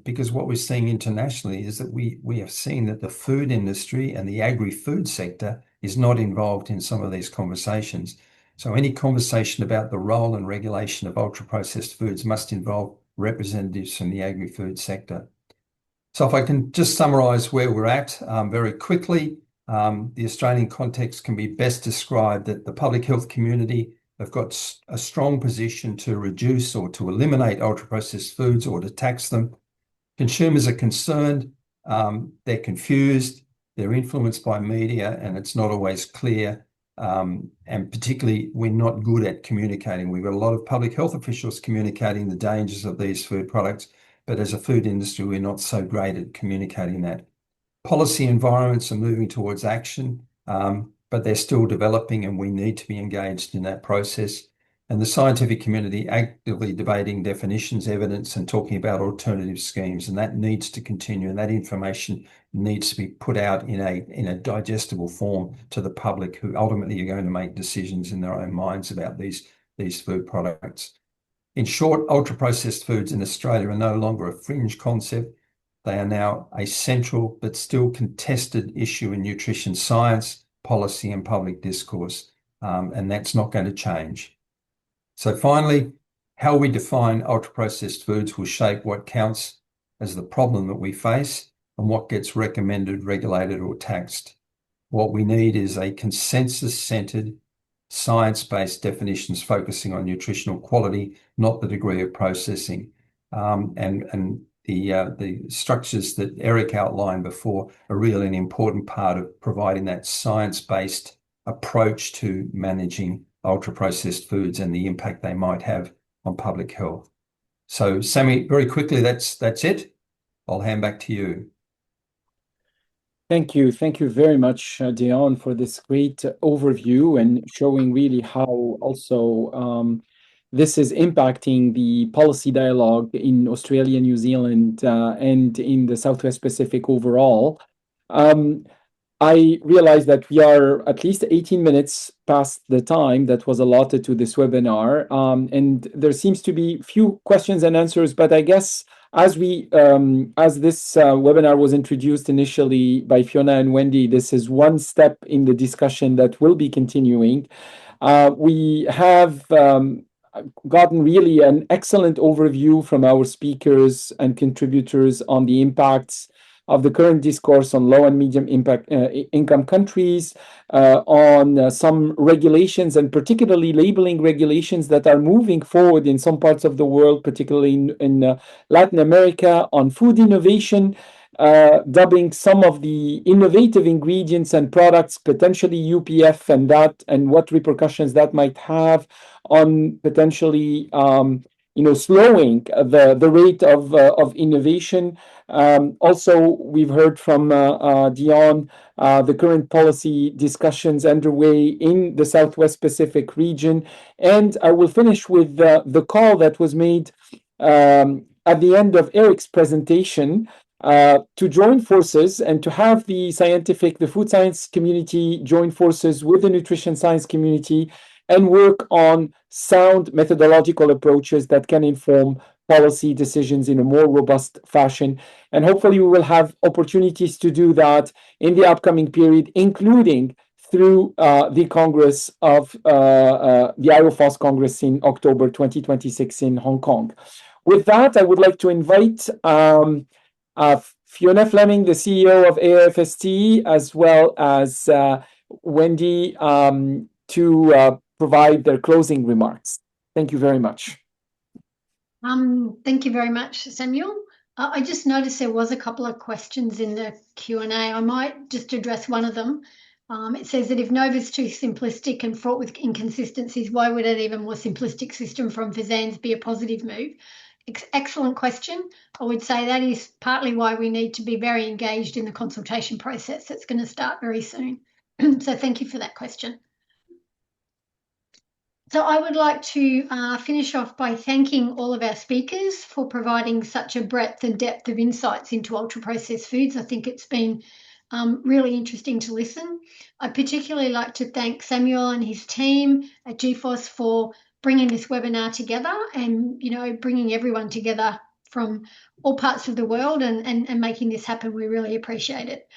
because what we're seeing internationally is that we have seen that the food industry and the agri-food sector is not involved in some of these conversations. So any conversation about the role and regulation of ultra-processed foods must involve representatives from the agri-food sector. So if I can just summarise where we're at very quickly, the Australian context can be best described that the public health community have got a strong position to reduce or to eliminate ultra-processed foods or to tax them. Consumers are concerned, they're confused, they're influenced by media, and it's not always clear. And particularly, we're not good at communicating. We've got a lot of public health officials communicating the dangers of these food products, but as a food industry, we're not so great at communicating that. Policy environments are moving towards action, but they're still developing, and we need to be engaged in that process. And the scientific community actively debating definitions, evidence, and talking about alternative schemes, and that needs to continue, and that information needs to be put out in a digestible form to the public, who ultimately are going to make decisions in their own minds about these food products. In short, ultra-processed foods in Australia are no longer a fringe concept. They are now a central but still contested issue in nutrition science, policy, and public discourse, and that's not going to change. So finally, how we define ultra-processed foods will shape what counts as the problem that we face and what gets recommended, regulated, or taxed. What we need is a consensus-centered, science-based definitions focusing on nutritional quality, not the degree of processing. And the structures that Eric outlined before are really an important part of providing that science-based approach to managing ultra-processed foods and the impact they might have on public health. So, Sammy, very quickly, that's it. I'll hand back to you. Thank you. Thank you very much, Dion, for this great overview and showing really how also this is impacting the policy dialogue in Australia, New Zealand, and in the Southwest Pacific overall. I realize that we are at least 18 minutes past the time that was allotted to this webinar, and there seems to be few questions and answers. But I guess as this webinar was introduced initially by Fiona and Wendy, this is one step in the discussion that will be continuing. We have gotten really an excellent overview from our speakers and contributors on the impacts of the current discourse on low and medium impact income countries, on some regulations and particularly labeling regulations that are moving forward in some parts of the world, particularly in Latin America, on food innovation, dubbing some of the innovative ingredients and products potentially UPF and what repercussions that might have on potentially slowing the rate of innovation. Also, we've heard from Dion the current policy discussions underway in the Southwest Pacific region. And I will finish with the call that was made at the end of Eric's presentation to join forces and to have the food science community join forces with the nutrition science community and work on sound methodological approaches that can inform policy decisions in a more robust fashion. And hopefully we will have opportunities to do that in the upcoming period, including through the Congress of the IOFOS Congress in October 2026 in Hong Kong. With that, I would like to invite Fiona Fleming, the CEO of AIFST, as well as Wendy to provide their closing remarks. Thank you very much. Thank you very much, Samuel. I just noticed there was a couple of questions in the Q&A. I might just address one of them. It says that if Nova is too simplistic and fraught with inconsistencies, why would an even more simplistic system from Fazan's be a positive move? Excellent question. I would say that is partly why we need to be very engaged in the consultation process that's going to start very soon. So thank you for that question. So I would like to finish off by thanking all of our speakers for providing such a breadth and depth of insights into ultra-processed foods. I think it's been really interesting to listen. I particularly like to thank Samuel and his team at GFOS for bringing this webinar together and, bringing everyone together from all parts of the world and making this happen. We really appreciate it.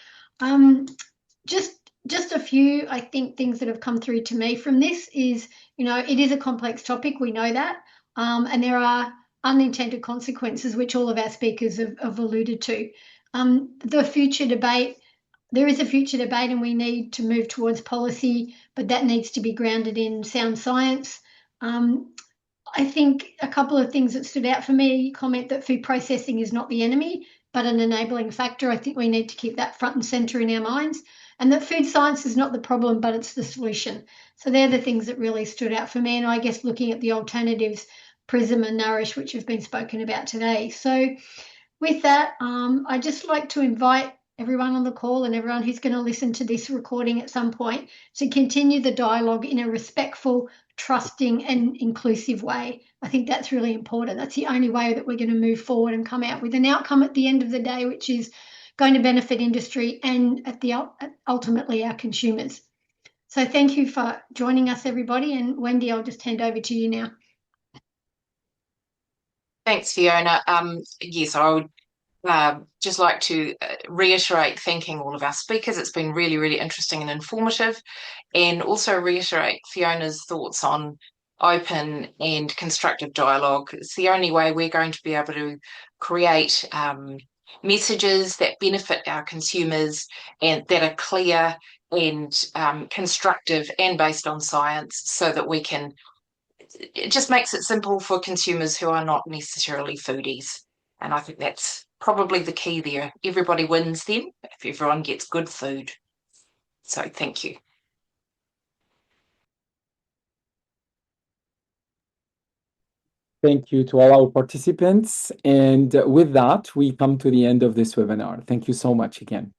Just a few, I think, things that have come through to me from this is, it is a complex topic. We know that. And there are unintended consequences, which all of our speakers have alluded to. The future debate, there is a future debate and we need to move towards policy, but that needs to be grounded in sound science. I think a couple of things that stood out for me, comment that food processing is not the enemy, but an enabling factor. I think we need to keep that front and centre in our minds. And that food science is not the problem, but it's the solution. So they're the things that really stood out for me. And I guess looking at the alternatives, PRISM and Nourish, which have been spoken about today. So with that, I'd just like to invite everyone on the call and everyone who's going to listen to this recording at some point to continue the dialogue in a respectful, trusting and inclusive way. I think that's really important. That's the only way that we're going to move forward and come out with an outcome at the end of the day, which is going to benefit industry and ultimately our consumers. So thank you for joining us, everybody. And Wendy, I'll just hand over to you now. Thanks, Fiona. Yes, I would just like to reiterate thanking all of our speakers. It's been really, really interesting and informative, and also reiterate Fiona's thoughts on open and constructive dialogue. It's the only way we're going to be able to create messages that benefit our consumers and that are clear and constructive and based on science, so that we can, it just makes it simple for consumers who are not necessarily foodies. And I think that's probably the key there. Everybody wins then if everyone gets good food. So thank you. Thank you to all our participants. And with that, we come to the end of this webinar. Thank you so much again.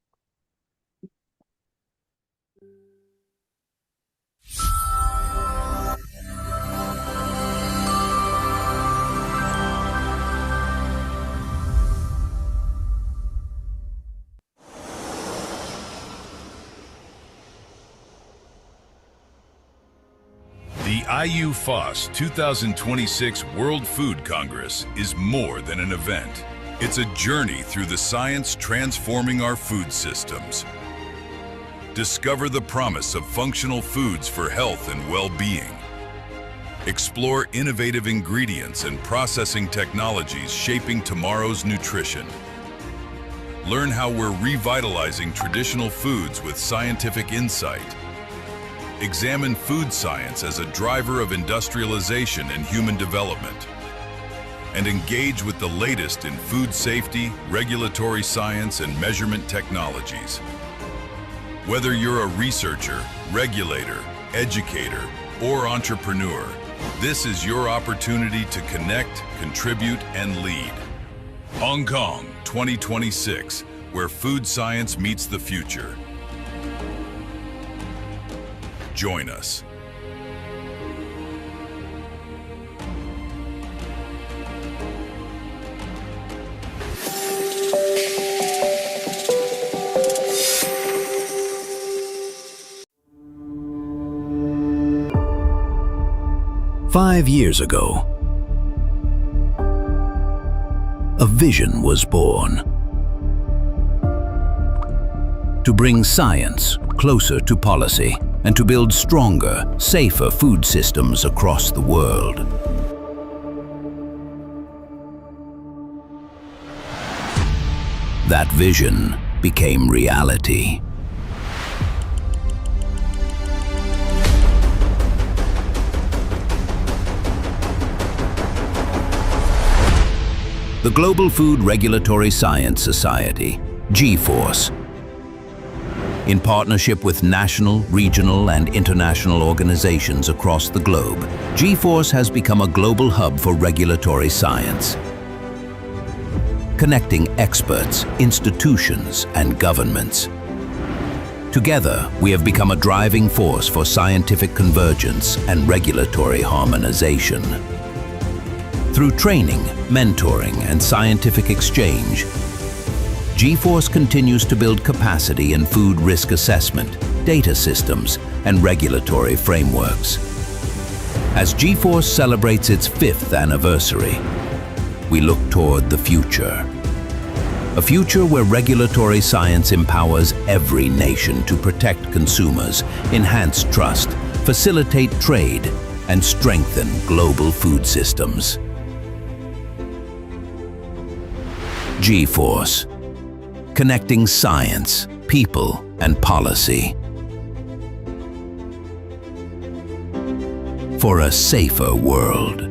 The IU-FOSS 2026 World Food Congress is more than an event. It's a journey through the science transforming our food systems. Discover the promise of functional foods for health and well-being. Explore innovative ingredients and processing technologies shaping tomorrow's nutrition. Learn how we're revitalizing traditional foods with scientific insight. Examine food science as a driver of industrialization and human development. And engage with the latest in food safety, regulatory science, and measurement technologies. Whether you're a researcher, regulator, educator, or entrepreneur, this is your opportunity to connect, contribute, and lead. Hong Kong 2026, where food science meets the future. Join us. Five years ago, a vision was born to bring science closer to policy and to build stronger, safer food systems across the world. That vision became reality. The Global Food Regulatory Science Society, G-Force, in partnership with national, regional, and international organizations across the globe, G-Force has become a global hub for regulatory science, connecting experts, institutions, and governments. Together, we have become a driving force for scientific convergence and regulatory harmonization. Through training, mentoring, and scientific exchange, G-Force continues to build capacity in food risk assessment, data systems, and regulatory frameworks. As G-Force celebrates its 5th anniversary, we look toward the future. A future where regulatory science empowers every nation to protect consumers, enhance trust, facilitate trade, and strengthen global food systems. G-Force, connecting science, people, and policy for a safer world.